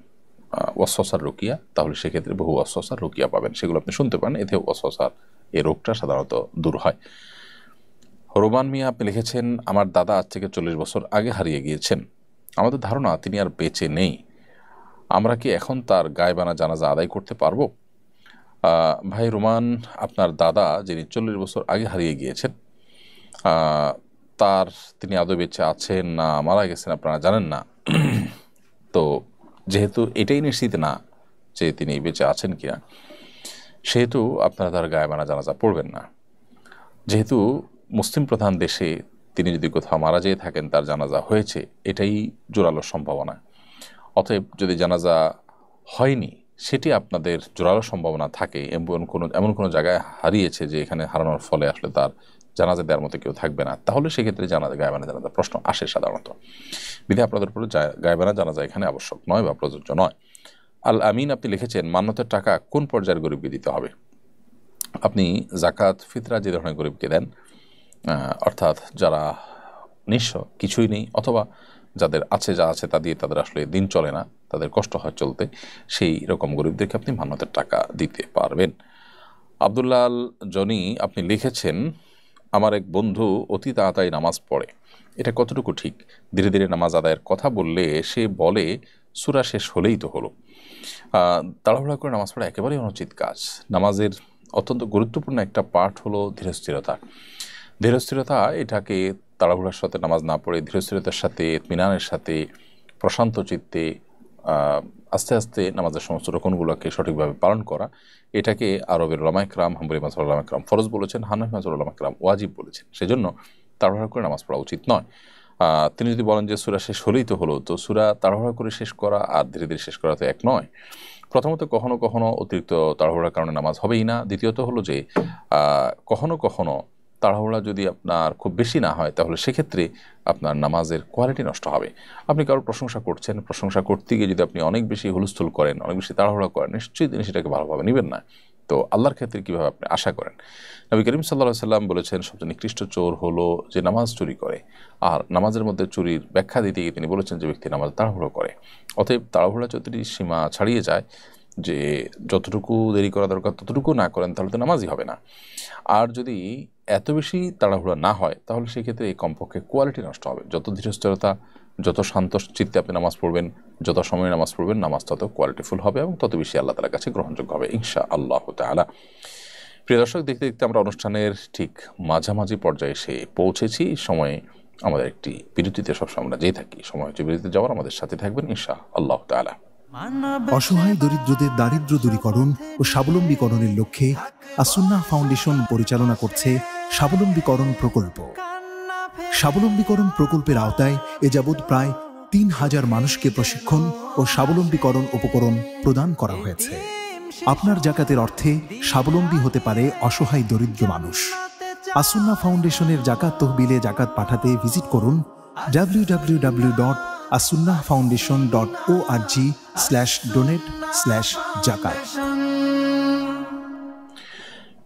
ওয়াসওয়াসার রুকিয়া, তাহলে সেক্ষেত্রে বহু ওয়াসওয়াসার রুকিয়া পাবেন, সেগুলো আপনি শুনতে পান। এতে ওয়াসওয়াসার এই রোগটা সাধারণত দূর হয়। রোমান মিয়া আপনি লিখেছেন, আমার দাদা আজ থেকে 40 বছর আগে হারিয়ে গিয়েছেন। আমাদের ধারণা তিনি আর বেঁচে নেই। আমরা কি এখন তার গায়বানা জানাজা আদায় করতে পারবো? ভাই রোমান, আপনার দাদা যিনি 40 বছর আগে হারিয়ে গিয়েছেন, তিনি আদৌ বেঁচে আছেন না মারা গেছেন আপনারা জানেন না। তো যেহেতু এটাই নিশ্চিত না যে তিনি বেঁচে আছেন কিনা, সেহেতু আপনারা তার গায়বানা জানাজা পড়বেন না। যেহেতু মুসলিম প্রধান দেশে তিনি যদি কোথাও মারা যেয়ে থাকেন, তার জানাজা হয়েছে, এটাই জোরালো সম্ভাবনা। অতএব যদি জানাজা হয়নি, সেটি আপনাদের জোরালো সম্ভাবনা থাকে, এমন কোনো জায়গায় হারিয়েছে যে এখানে হারানোর ফলে আসলে তার জানাজা দেওয়ার মতো কেউ থাকবে না, তাহলে সেক্ষেত্রে গায়বানা জানাজা প্রশ্ন আসে সাধারণত। বিধি আপনাদের উপরে গায়বানা জানাজা এখানে আবশ্যক নয় বা প্রযোজ্য নয়। আল আমিন আপনি লিখেছেন, মান্যতের টাকা কোন পর্যায়ের গরিবকে দিতে হবে? আপনি জাকাত ফিতরা যে ধরনের গরিবকে দেন, অর্থাৎ যারা নিঃস্ব, কিছুই নেই, অথবা যাদের আছে, যা আছে তা দিয়ে তাদের আসলে দিন চলে না, তাদের কষ্ট হয় চলতে, সেই রকম গরিবদেরকে আপনি মান্যতের টাকা দিতে পারবেন। আব্দুল্লাহ আল জনি আপনি লিখেছেন, আমার এক বন্ধু অতি তাড়াতাড়ি নামাজ পড়ে, এটা কতটুকু ঠিক? ধীরে ধীরে নামাজ আদায়ের কথা বললে সে বলে সূরা শেষ হলেই তো হলো। তাড়াহুড়া করে নামাজ পড়া একেবারেই অনুচিত কাজ। নামাজের অত্যন্ত গুরুত্বপূর্ণ একটা পার্ট হলো ধীরস্থিরতা। ধীরস্থিরতা, এটাকে তাড়াহুড়ার সাথে নামাজ না পড়ে ধীরস্থিরতার সাথে, ইতমিনানের সাথে, প্রশান্ত চিত্তে আস্তে আস্তে নামাজের সমস্ত রকমগুলোকে সঠিকভাবে পালন করা, এটাকে আরবের উলামা ইকরাম, হাম্বলি মাযহাবের উলামা ইকরাম ফরজ বলেছেন, হানাফি মাযহাবের উলামা ইকরাম ওয়াজিব বলেছেন। সেজন্য তাড়াহুড়া করে নামাজ পড়া উচিত নয়। তিনি যদি বলেন যে সূরা শেষ হলেই তো হলো, তো সূরা তাড়াহুড়া করে শেষ করা আর ধীরে ধীরে শেষ করা তো এক নয়। প্রথমত কখনো কখনো অতিরিক্ত তাড়াহুড়ার কারণে নামাজ হবেই না। দ্বিতীয়ত হলো যে কখনো কখনো তাড়াহুড়া যদি আপনার খুব বেশি না হয়, তাহলে সেক্ষেত্রে আপনার নামাজের কোয়ালিটি নষ্ট হবে। আপনি কারোর প্রশংসা করছেন, প্রশংসা করতে গিয়ে যদি আপনি অনেক বেশি হুলস্থুল করেন, অনেক বেশি তাড়াহুড়া করেন, নিশ্চয়ই তিনি সেটাকে ভালোভাবে নেবেন না। তো আল্লাহর ক্ষেত্রে কীভাবে আপনি আশা করেন? নবী করিম সাল্লাল্লাহু আলাইহি সাল্লাম বলেছেন সবচেয়ে নিকৃষ্ট চোর হলো যে নামাজ চুরি করে। আর নামাজের মধ্যে চুরির ব্যাখ্যা দিতে গিয়ে তিনি বলেছেন যে ব্যক্তি নামাজ তাড়াহুড়ো করে। অতএব তাড়াহুড়া যতটি সীমা ছাড়িয়ে যায় যে যতটুকু দেরি করা দরকার ততটুকু না করেন তাহলে তো নামাজই হবে না। আর যদি এত বেশি তাড়াহুড়া না হয় তাহলে সেক্ষেত্রে এই কমপক্ষে কোয়ালিটি নষ্ট হবে। যত ধীরস্থিরতা, যত শান্ত চিত্তে আপনি নামাজ পড়বেন, যত সময় নামাজ পড়বেন, নামাজ তত কোয়ালিটিফুল হবে এবং তত বেশি আল্লাহ তাআলার কাছে গ্রহণযোগ্য হবে ইনশাআল্লাহ তাআলা। প্রিয় দর্শক, দেখতে দেখতে আমরা অনুষ্ঠানের ঠিক মাঝামাঝি পর্যায়ে এসে পৌঁছেছি। সময়ে আমাদের একটি বিরতিতে সবসময় আমরা যেয়ে থাকি। সময় হচ্ছে বিরতিতে যাওয়ার, আমাদের সাথে থাকবেন ইনশাআল্লাহ তাআলা। অসহায় দরিদ্রদের দারিদ্র্য দূরীকরণ ও স্বাবলম্বীকরণের লক্ষ্যে আসুন্নাহ ফাউন্ডেশন পরিচালনা করছে স্বাবলম্বীকরণ প্রকল্প। স্বাবলম্বীকরণ প্রকল্পের আওতায় এ যাবৎ প্রায় ৩,০০০ মানুষকে প্রশিক্ষণ ও স্বাবলম্বীকরণ উপকরণ প্রদান করা হয়েছে। আপনার জাকাতের অর্থে স্বাবলম্বী হতে পারে অসহায় দরিদ্র মানুষ। আসুন্নাহ ফাউন্ডেশনের জাকাত তহবিলে জাকাত পাঠাতে ভিজিট করুন www.asunnahfoundation.org/donate/zakat।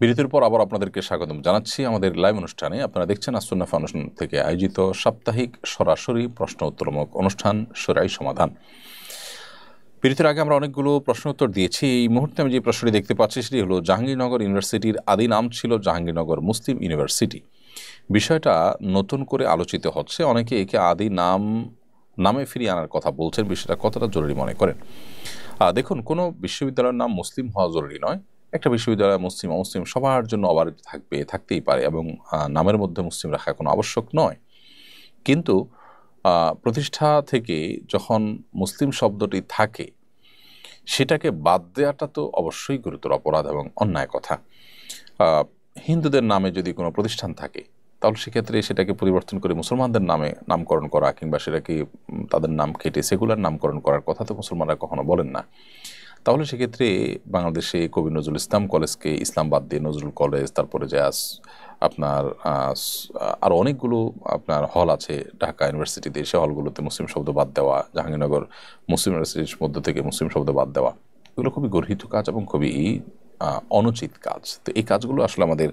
বিরতির পর আবার আপনাদেরকে স্বাগতম জানাচ্ছি আমাদের লাইভ অনুষ্ঠানে। আপনারা দেখছেন আসুন্নাহ ফাউন্ডেশন থেকে আয়োজিত সাপ্তাহিক সরাসরি প্রশ্ন উত্তরমূলক অনুষ্ঠান শরঈ সমাধান। বিরতির আগে আমরা অনেকগুলো প্রশ্ন উত্তর দিয়েছি। এই মুহূর্তে আমি যে প্রশ্নটি দেখতে পাচ্ছি সেটি হলো, জাহাঙ্গীরনগর ইউনিভার্সিটির আদি নাম ছিল জাহাঙ্গীরনগর মুসলিম ইউনিভার্সিটি। বিষয়টা নতুন করে আলোচিত হচ্ছে, অনেকে একে আদি নামে ফিরিয়ে আনার কথা বলছেন। বিষয়টা কতটা জরুরি মনে করেন? দেখুন, কোনো বিশ্ববিদ্যালয়ের নাম মুসলিম হওয়া জরুরি নয়। একটা বিশ্ববিদ্যালয় মুসলিম অমুসলিম সবার জন্য আবার থাকতেই পারে এবং নামের মধ্যে মুসলিম রাখা কোনো আবশ্যক নয়। কিন্তু প্রতিষ্ঠা থেকে যখন মুসলিম শব্দটি থাকে সেটাকে বাদ দেওয়াটা তো অবশ্যই গুরুতর অপরাধ এবং অন্যায় কথা। হিন্দুদের নামে যদি কোনো প্রতিষ্ঠান থাকে তাহলে সেক্ষেত্রে সেটাকে পরিবর্তন করে মুসলমানদের নামে নামকরণ করা কিংবা সেটাকে তাদের নাম কেটে সেকুলার নামকরণ করার কথা তো মুসলমানরা কখনো বলেন না। তাহলে সেক্ষেত্রে বাংলাদেশে কবি নজরুল ইসলাম কলেজকে ইসলাম বাদ দিয়ে নজরুল কলেজ, তারপরে যে আপনার আরও অনেকগুলো আপনার হল আছে ঢাকা ইউনিভার্সিটিতে, সে হলগুলোতে মুসলিম শব্দ বাদ দেওয়া, জাহাঙ্গীরনগর মুসলিম ইউনিভার্সিটির মধ্য থেকে মুসলিম শব্দ বাদ দেওয়া, এগুলো খুবই গর্হিত কাজ এবং খুবই অনুচিত কাজ। তো এই কাজগুলো আসলে আমাদের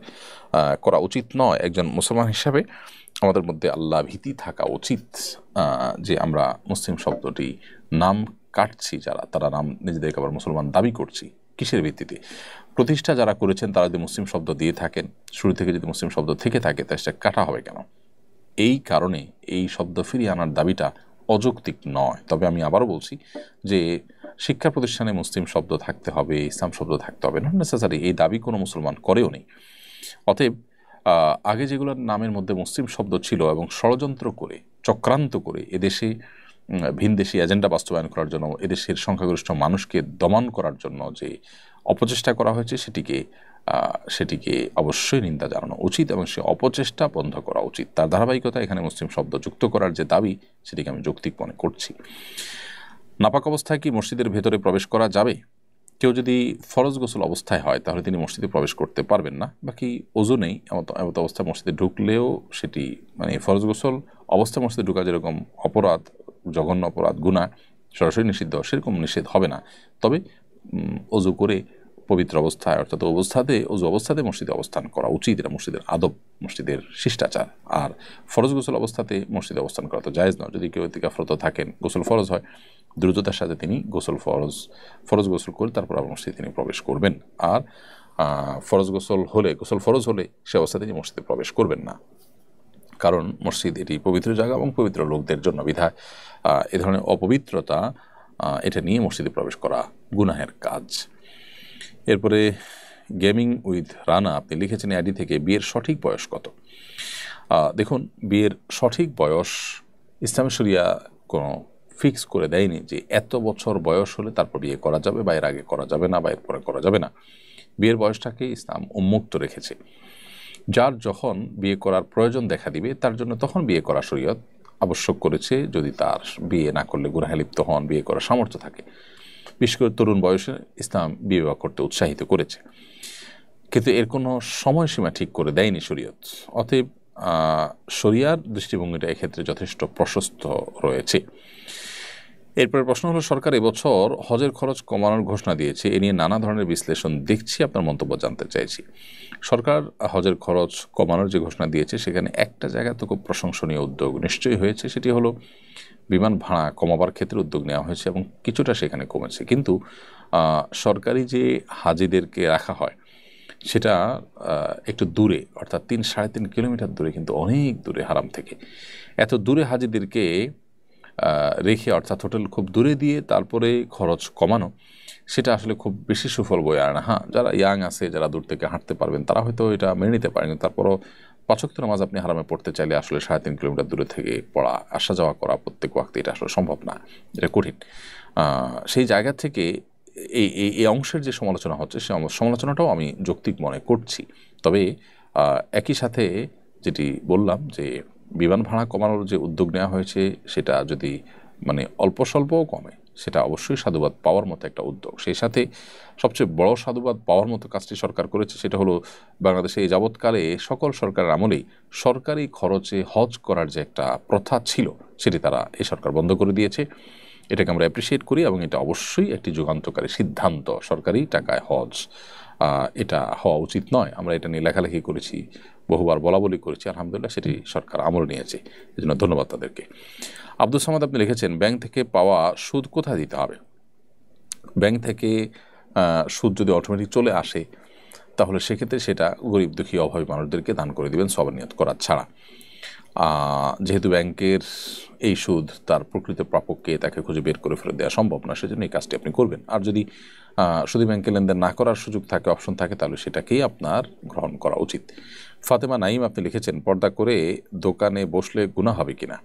করা উচিত নয়। একজন মুসলমান হিসাবে আমাদের মধ্যে আল্লাহ ভীতি থাকা উচিত যে আমরা মুসলিম শব্দটি নাম কাটছি, তারা নাম নিজেদেরকে আবার মুসলমান দাবি করছি কিসের ভিত্তিতে? প্রতিষ্ঠা যারা করেছেন তারা যদি মুসলিম শব্দ দিয়ে থাকেন, শুরু থেকে যদি মুসলিম শব্দ থেকে থাকে, তাই সেটা কাটা হবে কেন? এই কারণে এই শব্দ ফিরিয়ে আনার দাবিটা অযৌক্তিক নয়। তবে আমি আবারও বলছি যে শিক্ষা প্রতিষ্ঠানে মুসলিম শব্দ থাকতে হবে, ইসলাম শব্দ থাকতে হবে, নট নেসেসারি, এই দাবি কোনো মুসলমান করেও নেই। অতএব আগে যেগুলোর নামের মধ্যে মুসলিম শব্দ ছিল এবং ষড়যন্ত্র করে চক্রান্ত করে এদেশে ভিনদেশি এজেন্ডা বাস্তবায়ন করার জন্য, এদেশের সংখ্যাগরিষ্ঠ মানুষকে দমন করার জন্য যে অপচেষ্টা করা হয়েছে সেটিকে অবশ্যই নিন্দা জানানো উচিত এবং সে অপচেষ্টা বন্ধ করা উচিত। তার ধারাবাহিকতা এখানে মুসলিম শব্দ যুক্ত করার যে দাবি সেটিকে আমি যৌক্তিক মনে করছি। নাপাক অবস্থায় কি মসজিদের ভেতরে প্রবেশ করা যাবে? কেউ যদি ফরজ গোসল অবস্থায় হয় তাহলে তিনি মসজিদে প্রবেশ করতে পারবেন না। বাকি ওযু নেই এমত অবস্থায় মসজিদে ঢুকলেও সেটি ফরজ গোসল অবস্থায় মসজিদে ঢুকা যেরকম অপরাধ, জঘন্য অপরাধ, গুনাহ সরাসরি নিষিদ্ধ, সেরকম নিষেধ হবে না। তবে ওযু করে পবিত্র অবস্থায় অর্থাৎ ওযু অবস্থাতে মসজিদে অবস্থান করা উচিত। এটা মসজিদের আদব, মসজিদের শিষ্টাচার। আর ফরজ গোসল অবস্থাতে মসজিদে অবস্থান করা তো জায়েজ নয়। যদি কেউ ইতিকাফরত থাকেন, গোসল ফরজ হয়, দ্রুততার সাথে তিনি ফরজ গোসল করে তারপর আবার মসজিদে তিনি প্রবেশ করবেন। আর গোসল ফরজ হলে সে অবস্থাতে তিনি মসজিদে প্রবেশ করবেন না, কারণ মসজিদ এটি পবিত্র জায়গা এবং পবিত্র লোকদের জন্য। বিধায় এ ধরনের অপবিত্রতা এটা নিয়ে মসজিদে প্রবেশ করা গুনাহের কাজ। এরপরে গেমিং উইথ রানা আপনি লিখেছেন আইডি থেকে, বিয়ের সঠিক বয়স কত? দেখুন, বিয়ের সঠিক বয়স ইসলামী শরিয়া কোনো ফিক্স করে দেয়নি যে এত বছর বয়স হলে তারপর বিয়ে করা যাবে বা এর আগে করা যাবে না বা এর পরে করা যাবে না। বিয়ের বয়সটাকে ইসলাম উন্মুক্ত রেখেছে। যার যখন বিয়ে করার প্রয়োজন দেখা দিবে তার জন্য তখন বিয়ে করা শরীয়ত আবশ্যক করেছে, যদি তার বিয়ে না করলে গুনাহে লিপ্ত হন, বিয়ে করার সামর্থ্য থাকে। বিশেষ করে তরুণ বয়সে ইসলাম বিয়ে করতে উৎসাহিত করেছে, কিন্তু এর কোনো সময়সীমা ঠিক করে দেয়নি শরীয়ত। অতএব শরিয়ার দৃষ্টিভঙ্গিটা এক্ষেত্রে যথেষ্ট প্রশস্ত রয়েছে। এরপরে প্রশ্ন হলো, সরকার এবছর হজের খরচ কমানোর ঘোষণা দিয়েছে, এ নিয়ে নানা ধরনের বিশ্লেষণ দেখছি, আপনার মন্তব্য জানতে চাইছি। সরকার হজের খরচ কমানোর যে ঘোষণা দিয়েছে সেখানে একটা জায়গা তো খুব প্রশংসনীয় উদ্যোগ নিশ্চয়ই হয়েছে, সেটি হলো বিমান ভাড়া কমাবার ক্ষেত্রে উদ্যোগ নেওয়া হয়েছে এবং কিছুটা সেখানে কমেছে। কিন্তু সরকারি যে হাজিদেরকে রাখা হয় সেটা একটু দূরে, অর্থাৎ 3-3.5 কিলোমিটার দূরে, কিন্তু অনেক দূরে হারাম থেকে। এত দূরে হাজিদেরকে রেখে, অর্থাৎ হোটেল খুব দূরে দিয়ে তারপরে খরচ কমানো, সেটা আসলে খুব বেশি সুফল বয়ে আনে না। হ্যাঁ, যারা ইয়াং আছে, যারা দূর থেকে হাঁটতে পারবেন, তারা হয়তো এটা মেনে নিতে পারেন, কিন্তু তারপরও 5 ওয়াক্ত নামাজ আপনি হারামে পড়তে চাইলে আসলে 3.5 কিলোমিটার দূরে থেকে পড়া, আসা যাওয়া করা প্রত্যেক ওয়াক্তে, এটা আসলে সম্ভব না, এটা কঠিন। সেই জায়গা থেকে এই অংশের যে সমালোচনা হচ্ছে, সে সমালোচনাটাও আমি যৌক্তিক মনে করছি। তবে একই সাথে যেটি বললাম যে বিমান ভাড়া কমানোর যে উদ্যোগ নেওয়া হয়েছে সেটা যদি মানে অল্প স্বল্পও কমে, সেটা অবশ্যই সাধুবাদ পাওয়ার মতো একটা উদ্যোগ। সেই সাথে সবচেয়ে বড় সাধুবাদ পাওয়ার মতো কাজটি সরকার করেছে, সেটা হলো বাংলাদেশে এই যাবৎকালে সকল সরকারের আমলেই সরকারি খরচে হজ করার যে একটা প্রথা ছিল, সেটি তারা এই সরকার বন্ধ করে দিয়েছে। এটাকে আমরা অ্যাপ্রিসিয়েট করি এবং এটা অবশ্যই একটি যুগান্তকারী সিদ্ধান্ত। সরকারি টাকায় হজ এটা হওয়া উচিত নয়। আমরা এটা নিয়ে লেখালেখি করেছি, বহুবার বলাবলি করেছি, আলহামদুলিল্লাহ সেটি সরকার আমল নিয়েছে, এই জন্য ধন্যবাদ তাদেরকে। আব্দুল সামাদ আপনি লিখেছেন, ব্যাংক থেকে পাওয়া সুদ কোথায় দিতে হবে? ব্যাংক থেকে সুদ যদি অটোমেটিক চলে আসে তাহলে সেক্ষেত্রে সেটা গরিব দুঃখী অভাবী মানুষদেরকে দান করে দিবেন সওয়াব নিয়ত করা ছাড়া। যেহেতু ব্যাংকের এই সুদ তার প্রকৃত প্রাপককে তাকে খুঁজে বের করে ফেরত দেওয়া সম্ভব না, সেজন্য এই কাজটি আপনি করবেন। আর যদি শুধু ব্যাংকে লেনদেন না করার সুযোগ থাকে, অপশন থাকে, তাহলে সেটাকেই আপনার গ্রহণ করা উচিত। ফাতেমা নাইম আপনি লিখেছেন, পর্দা করে দোকানে বসলে গুনাহ হবে কিনা?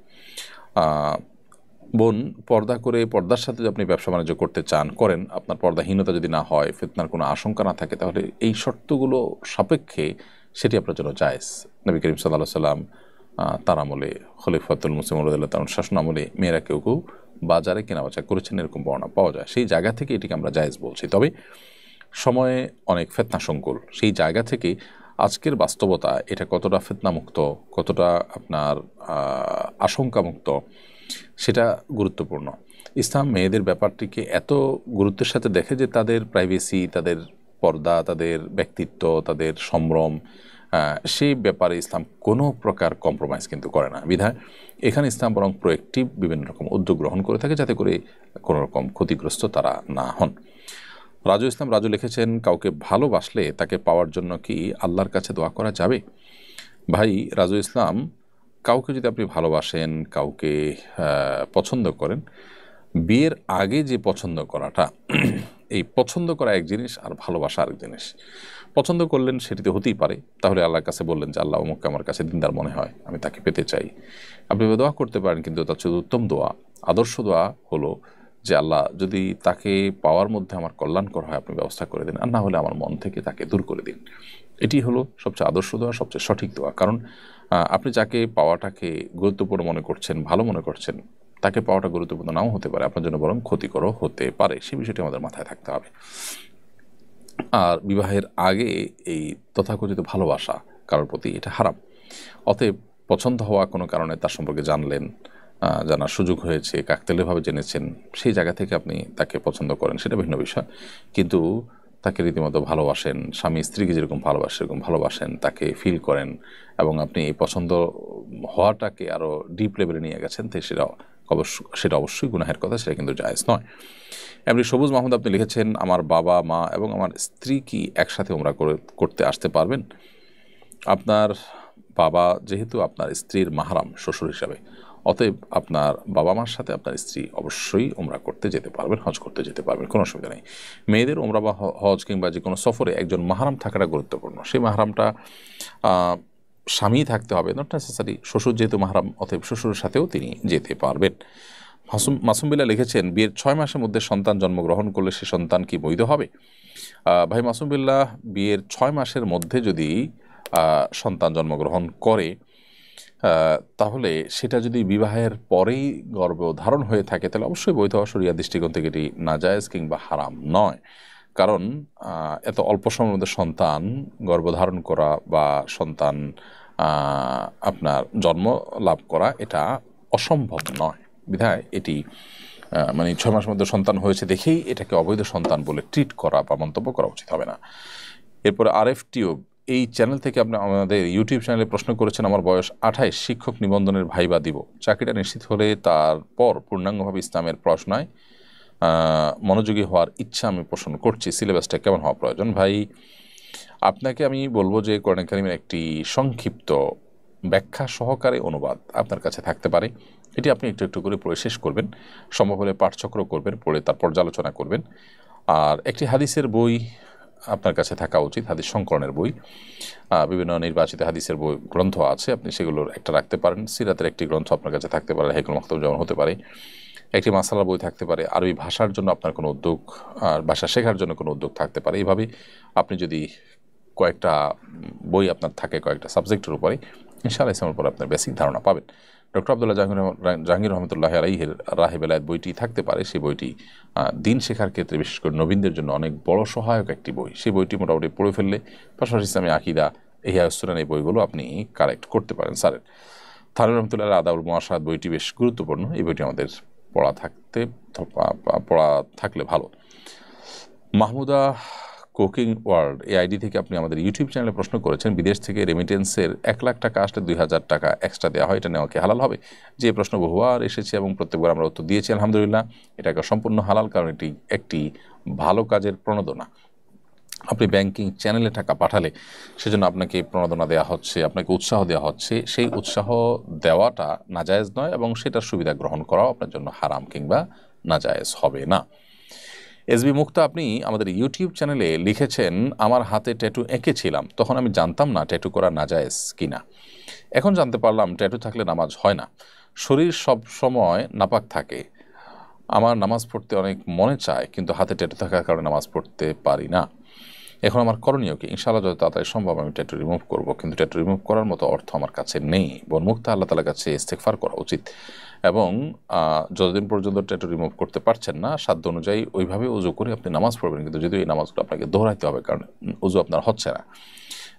বোন, পর্দা করে, পর্দার সাথে যদি আপনি ব্যবসা বাণিজ্য করতে চান করেন, আপনার পর্দাহীনতা যদি না হয়, ফিতনার কোনো আশঙ্কা না থাকে, তাহলে এই শর্তগুলো সাপেক্ষে সেটি আপনার জন্য জায়েজ। নবী করিম সাল্লাল্লাহু আলাইহি ওয়াসাল্লাম তার আমলে, খলিফাতুল মুসলিম রাদিয়াল্লাহু তাআলা শাসন আমলে মেয়েরা কেউ কেউ বাজারে কেনাবেচা করেছেন, এরকম বর্ণনা পাওয়া যায়। সেই জায়গা থেকে এটিকে আমরা জায়েজ বলছি। তবে সময়ে অনেক ফিতনা সংকুল, সেই জায়গা থেকে আজকের বাস্তবতা এটা কতটা ফিতনামুক্ত, কতটা আপনার আশঙ্কামুক্ত, সেটা গুরুত্বপূর্ণ। ইসলাম মেয়েদের ব্যাপারটিকে এত গুরুত্বের সাথে দেখে যে তাদের প্রাইভেসি, তাদের পর্দা, তাদের ব্যক্তিত্ব, তাদের সম্ভ্রম, সেই ব্যাপারে ইসলাম কোনো প্রকার কম্প্রোমাইজ কিন্তু করে না। বিধায় এখানে ইসলাম বরং প্রোয়েক্টিভ বিভিন্ন রকম উদ্যোগ গ্রহণ করে থাকে, যাতে করে কোনো রকম ক্ষতিগ্রস্ত তারা না হন। রাজু ইসলাম রাজু লিখেছেন, কাউকে ভালোবাসলে তাকে পাওয়ার জন্য কি আল্লাহর কাছে দোয়া করা যাবে? ভাই রাজু ইসলাম, কাউকে যদি আপনি ভালোবাসেন, কাউকে পছন্দ করেন, বিয়ের আগে যে পছন্দ করাটা, এই পছন্দ করা এক জিনিস আর ভালোবাসা আরেক জিনিস। পছন্দ করলেন সেটিতে হতেই পারে, তাহলে আল্লাহর কাছে বললেন যে আল্লাহ অমুককে আমার কাছে দিনদার মনে হয়, আমি তাকে পেতে চাই। আপনি দোয়া করতে পারেন, কিন্তু তার চেয়ে উত্তম দোয়া, আদর্শ দোয়া হলো যে আল্লাহ যদি তাকে পাওয়ার মধ্যে আমার কল্যাণকর হয় আপনি ব্যবস্থা করে দিন, আর না হলে আমার মন থেকে তাকে দূর করে দিন। এটি হলো সবচেয়ে আদর্শ দোয়া, সবচেয়ে সঠিক দোয়া। কারণ আপনি যাকে পাওয়াটাকে গুরুত্বপূর্ণ মনে করছেন, ভালো মনে করছেন, তাকে পাওয়াটা গুরুত্বপূর্ণ নাও হতে পারে, আপনার জন্য বরং ক্ষতিকরও হতে পারে। সেই বিষয়টি আমাদের মাথায় থাকতে হবে। আর বিবাহের আগে এই তথাকথিত ভালোবাসা কারোর প্রতি, এটা হারাম। অতএব পছন্দ হওয়া কোনো কারণে তার সম্পর্কে জানলেন, জানার সুযোগ হয়েছে, কাকতালীয়ভাবে জেনেছেন, সেই জায়গা থেকে আপনি তাকে পছন্দ করেন, সেটা ভিন্ন বিষয়। কিন্তু তাকে রীতিমতো ভালোবাসেন, স্বামী স্ত্রীকে যেরকম ভালোবাসে সেরকম ভালোবাসেন, তাকে ফিল করেন, এবং আপনি এই পছন্দ হওয়াটাকে আরও ডিপ লেভেলে নিয়ে গেছেন, তো সেটা অবশ্যই গুনাহের কথা, সেটা কিন্তু জায়েজ নয়। এমনি সবুজ মাহমুদ আপনি লিখেছেন, আমার বাবা মা এবং আমার স্ত্রী কি একসাথে উমরা করতে আসতে পারবেন? আপনার বাবা যেহেতু আপনার স্ত্রীর মাহরাম, শ্বশুর হিসাবে, অতএব আপনার বাবা মার সাথে আপনার স্ত্রী অবশ্যই উমরা করতে যেতে পারবেন, হজ করতে যেতে পারবেন, কোনো অসুবিধা নেই। মেয়েদের উমরা বা হজ কিংবা যে কোনো সফরে একজন মাহরাম থাকাটা গুরুত্বপূর্ণ। সেই মাহরামটা স্বামী থাকতে হবে, নট নেসেসারি শ্বশুর, যেহেতু মাহরাম, অতএব শ্বশুরের সাথেও তিনি যেতে পারবেন। মাসুম বিল্লাহ লিখেছেন, বিয়ের 6 মাসের মধ্যে সন্তান জন্মগ্রহণ করলে সে সন্তান কি বৈধ হবে? ভাই মাসুম বিল্লাহ, বিয়ের 6 মাসের মধ্যে যদি সন্তান জন্মগ্রহণ করে, তাহলে সেটা যদি বিবাহের পরেই গর্ভধারণ হয়ে থাকে, তাহলে অবশ্যই বৈধ হওয়া শরিয়া দৃষ্টিকোণ থেকে এটি নাজায়েজ কিংবা হারাম নয়। কারণ এত অল্প সময়ের মধ্যে সন্তান গর্ভধারণ করা বা সন্তান আপনার জন্ম লাভ করা, এটা অসম্ভব নয়। বিধায় এটি মানে 6 মাসের মধ্যে সন্তান হয়েছে দেখেই এটাকে অবৈধ সন্তান বলে ট্রিট করা বা মন্তব্য করা উচিত হবে না। এরপরে RF টিউব এই চ্যানেল থেকে আপনি আমাদের ইউটিউব চ্যানেলে প্রশ্ন করেছেন, আমার বয়স 28, শিক্ষক নিবন্ধনের ভাইবা দিব, চাকরিটা নিশ্চিত হলে তারপর পূর্ণাঙ্গভাবে ইসলামের পড়াশোনায় মনোযোগী হওয়ার ইচ্ছা আমি পোষণ করছি, সিলেবাসটা কেমন হওয়া প্রয়োজন? ভাই, আপনাকে আমি বলবো যে কোরআন কারীমের একটি সংক্ষিপ্ত ব্যাখ্যা সহকারে অনুবাদ আপনার কাছে থাকতে পারে, এটি আপনি একটু একটু করে পড়ে শেষ করবেন, সম্ভব হলে পাঠচক্র করবেন, পড়ে তার পর্যালোচনা করবেন। আর একটি হাদিসের বই আপনার কাছে থাকা উচিত, হাদিস সংকলনের বই, বিভিন্ন নির্বাচিত হাদিসের বই গ্রন্থ আছে, আপনি সেগুলোর একটা রাখতে পারেন। সিরাতের একটি গ্রন্থ আপনার কাছে থাকতে পারে, হাইকুল মাকতুম যেমন হতে পারে, একটি মাসালার বই থাকতে পারে, আরবি ভাষার জন্য আপনার কোনো উদ্যোগ, আর ভাষা শেখার জন্য কোনো উদ্যোগ থাকতে পারে। এইভাবে আপনি যদি কয়েকটা বই আপনার থাকে কয়েকটা সাবজেক্টের উপরে, ইনশাআল্লাহ ইসলামের উপর আপনার বেসিক ধারণা পাবেন। ডক্টর আব্দুল্লাহ জাহাঙ্গীর রহমতুল্লাহ আলাইহির রাহে বেলায়েত বইটি থাকতে পারে। সেই বইটি দিন শেখার ক্ষেত্রে বিশেষ করে নবীনদের জন্য অনেক বড় সহায়ক একটি বই। সেই বইটি মোটামুটি পড়ে ফেললে পাশাপাশি ইসলামী আকিদা, ইহয়া সুনান, এই বইগুলো আপনি কারেক্ট করতে পারেন। স্যারের থানুর রহমতুল্লাহ আদাউল মুআশারাত বইটি বেশ গুরুত্বপূর্ণ, এই বইটি আমাদের পড়া থাকলে ভালো। মাহমুদা কুকিং ওয়ার্ল্ড এই আইডি থেকে আপনি আমাদের ইউটিউব চ্যানেলে প্রশ্ন করেছেন, বিদেশ থেকে রেমিটেন্সের 1 লাখ টাকা আসলে 2000 টাকা এক্সট্রা দেওয়া হয়, এটা নেওয়া কি হালাল হবে? যে প্রশ্ন বহুবার এসেছে এবং প্রত্যেকবার আমরা উত্তর দিয়েছি আলহামদুলিল্লাহ, এটাকে সম্পূর্ণ হালাল, কারণ এটি একটি ভালো কাজের প্রণোদনা। আপনি ব্যাংকিং চ্যানেলে টাকা পাঠালে সেজন্য আপনাকে প্রণোদনা দেওয়া হচ্ছে, আপনাকে উৎসাহ দেওয়া হচ্ছে, সেই উৎসাহ দেওয়াটা নাজায়েজ নয় এবং সেটার সুবিধা গ্রহণ করাও আপনার জন্য হারাম কিংবা নাজায়েজ হবে না। SB মুক্তা আপনি আমাদের ইউটিউব চ্যানেলে লিখেছেন, আমার হাতে ট্যাটু এঁকেছিলাম, তখন আমি জানতাম না ট্যাটু করা নাজায়েজ কিনা, এখন জানতে পারলাম ট্যাটু থাকলে নামাজ হয় না, শরীর সব সময় নাপাক থাকে, আমার নামাজ পড়তে অনেক মনে চায় কিন্তু হাতে ট্যাটু থাকার কারণে নামাজ পড়তে পারি না, এখন আমার করণীয় কি? ইনশাআল্লাহ যত তাড়াতাড়ি সম্ভব আমি ট্যাটু রিমুভ করব, কিন্তু ট্যাটু রিমুভ করার মতো অর্থ আমার কাছে নেই। বোন মুক্তা, আল্লাহ তাআলার কাছে ইস্তেগফার করা উচিত এবং যতদিন পর্যন্ত ট্যাটু রিমুভ করতে পারছেন না, সাধ্য অনুযায়ী ওইভাবে উজু করে আপনি নামাজ পড়বেন, কিন্তু যদিও এই নামাজগুলো আপনাকে দোহরাইতে হবে কারণ উজু আপনার হচ্ছে না,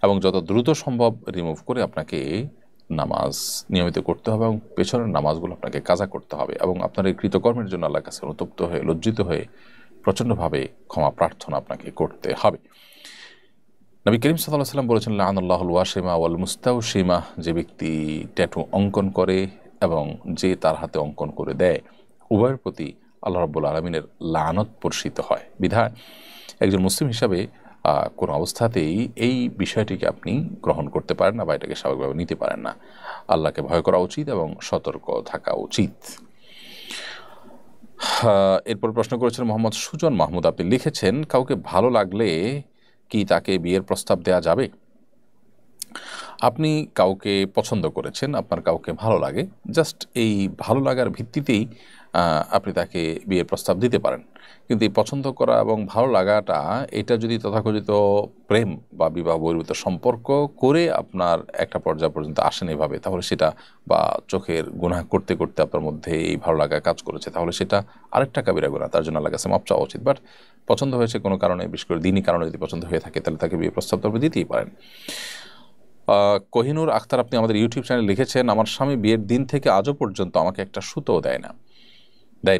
এবং যত দ্রুত সম্ভব রিমুভ করে আপনাকে নামাজ নিয়মিত করতে হবে এবং পেছনের নামাজগুলো আপনাকে কাজা করতে হবে এবং আপনার এই কৃতকর্মের জন্য আল্লাহর কাছে অনুতপ্ত হয়ে লজ্জিত হয়ে প্রচণ্ডভাবে ক্ষমা প্রার্থনা আপনাকে করতে হবে। নবী করিম সাল্লাল্লাহু আলাইহি ওয়াসাল্লাম বলেছেন, লাআনাল্লাহুল ওয়াশিমা ওয়াল মুস্তাওশিমা, যে ব্যক্তি ট্যাটু অঙ্কন করে এবং যে তার হাতে অঙ্কন করে দেয়, উভয়ের প্রতি আল্লাহ রাব্বুল আলামিনের লানত বর্ষিত হয়। বিধায় একজন মুসলিম হিসাবে কোনো অবস্থাতেই এই বিষয়টিকে আপনি গ্রহণ করতে পারেন না বা এটাকে স্বাভাবিকভাবে নিতে পারেন না। আল্লাহকে ভয় করা উচিত এবং সতর্ক থাকা উচিত। এরপর প্রশ্ন করেছেন মোহাম্মদ সুজন মাহমুদ, আপনি লিখেছেন, কাউকে ভালো লাগলে কি তাকে বিয়ের প্রস্তাব দেওয়া যাবে? আপনি কাউকে পছন্দ করেছেন, আপনার কাউকে ভালো লাগে, জাস্ট এই ভালো লাগার ভিত্তিতেই আপনি তাকে বিয়ের প্রস্তাব দিতে পারেন, কিন্তু এই পছন্দ করা এবং ভালো লাগাটা এটা যদি তথাকথিত প্রেম বা বিবাহ বহির্ভূত সম্পর্ক করে আপনার একটা পর্যায় পর্যন্ত আসেন এভাবে, তাহলে সেটা বা চোখের গুনাহ করতে করতে আপনার মধ্যে এই ভালো লাগা কাজ করেছে, তাহলে সেটা আরেকটা কাবিরা গুনাহ, তার জন্য আল্লাহর কাছে মাপ চাওয়া উচিত। বাট পছন্দ হয়েছে কোনো কারণে, বিশেষ করে দিনই কারণে যদি পছন্দ হয়ে থাকে, তাহলে তাকে বিয়ে প্রস্তাব তবে দিতেই পারেন। কোহিনুর আখতার, আপনি আমাদের ইউটিউব চ্যানেলে লিখেছেন, আমার স্বামী বিয়ের দিন থেকে আজও পর্যন্ত আমাকে একটা সুতোও দেয়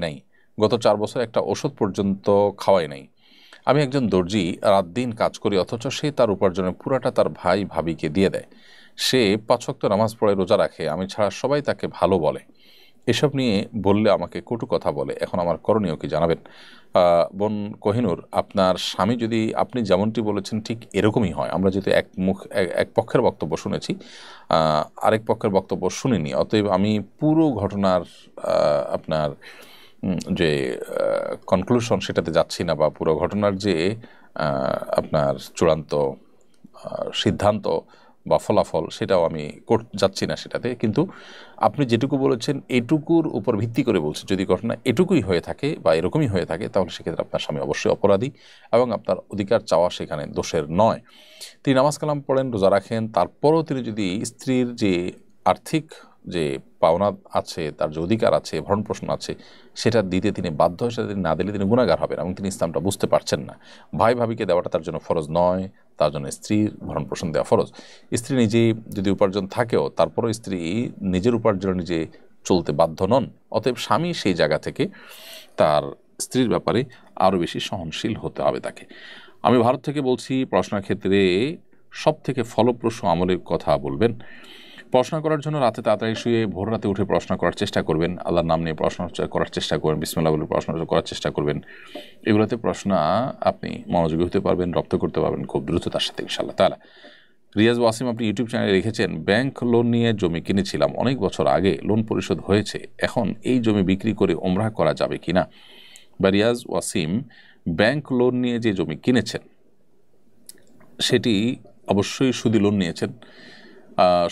নাই, গত 4 বছর একটা ওষুধ পর্যন্ত খাওয়াই নাই। আমি একজন দর্জি, রাত দিন কাজ করি, অথচ সে তার উপার্জনের পুরাটা তার ভাই ভাবিকে দিয়ে দেয়। সে 5 ওয়াক্ত নামাজ পড়ে, রোজা রাখে, আমি ছাড়া সবাই তাকে ভালো বলে, এসব নিয়ে বললে আমাকে কটু কথা বলে, এখন আমার করণীয় কি জানাবেন? বোন কোহিনুর, আপনার স্বামী যদি আপনি যেমনটি বলেছেন ঠিক এরকমই হয়, আমরা যেহেতু এক পক্ষের বক্তব্য শুনেছি, আরেক পক্ষের বক্তব্য শুনিনি, অতএব আমি পুরো ঘটনার আপনার যে কনক্লুশন সেটাতে যাচ্ছি না, বা পুরো ঘটনার যে আপনার চূড়ান্ত সিদ্ধান্ত বা ফলাফল সেটাও আমি যাচ্ছি না সেটাতে, কিন্তু আপনি যেটুকু বলেছেন এটুকুর উপর ভিত্তি করে বলছি, যদি ঘটনা এটুকুই হয়ে থাকে বা এরকমই হয়ে থাকে, তাহলে সেক্ষেত্রে আপনার স্বামী অবশ্যই অপরাধী এবং আপনার অধিকার চাওয়া সেখানে দোষের নয়। তিনি নামাজ কালাম পড়েন, রোজা রাখেন, তারপরও তিনি যদি স্ত্রীর যে আর্থিক যে পাওনা আছে, তার যে অধিকার আছে, ভরণ পোষণ আছে, সেটা দিতে তিনি বাধ্য হয়, সেটা তিনি না দিলে তিনি গুনাহগার হবেন এবং তিনি ইসলামটা বুঝতে পারছেন না। ভাই ভাবিকে দেওয়াটা তার জন্য ফরজ নয়, তার জন্য স্ত্রীর ভরণ পোষণ দেওয়া ফরজ। স্ত্রী নিজে যদি উপার্জন থাকেও, তারপরও স্ত্রী নিজের উপার্জন নিজে চলতে বাধ্য নন। অতএব স্বামী সেই জায়গা থেকে তার স্ত্রীর ব্যাপারে আরও বেশি সহনশীল হতে হবে তাকে। আমি ভারত থেকে বলছি, পড়াশোনার ক্ষেত্রে সব থেকে ফলপ্রসূ আমলের কথা বলবেন। পড়াশোনা করার জন্য রাতে তাড়াতাড়ি শুয়ে ভোর রাতে উঠে পড়াশোনা করার চেষ্টা করবেন। আল্লাহর নাম নিয়ে পড়াশোনা করার চেষ্টা করবেন, বিসমিল্লাহ বলে পড়াশোনা করার চেষ্টা করবেন। এগুলোতে পড়াশোনা আপনি মনোযোগী হতে পারবেন, রপ্ত করতে পারবেন খুব দ্রুততার সাথে ইনশাআল্লাহ তাআলা। রিয়াজ ওয়াসিম আপনি ইউটিউব চ্যানেলে লিখেছেন, ব্যাংক লোন নিয়ে জমি কিনেছিলাম, অনেক বছর আগে লোন পরিশোধ হয়েছে, এখন এই জমি বিক্রি করে ওমরাহ করা যাবে কিনা? বা রিয়াজ ওয়াসিম, ব্যাংক লোন নিয়ে যে জমি কিনেছেন সেটি অবশ্যই সুদি লোন নিয়েছেন।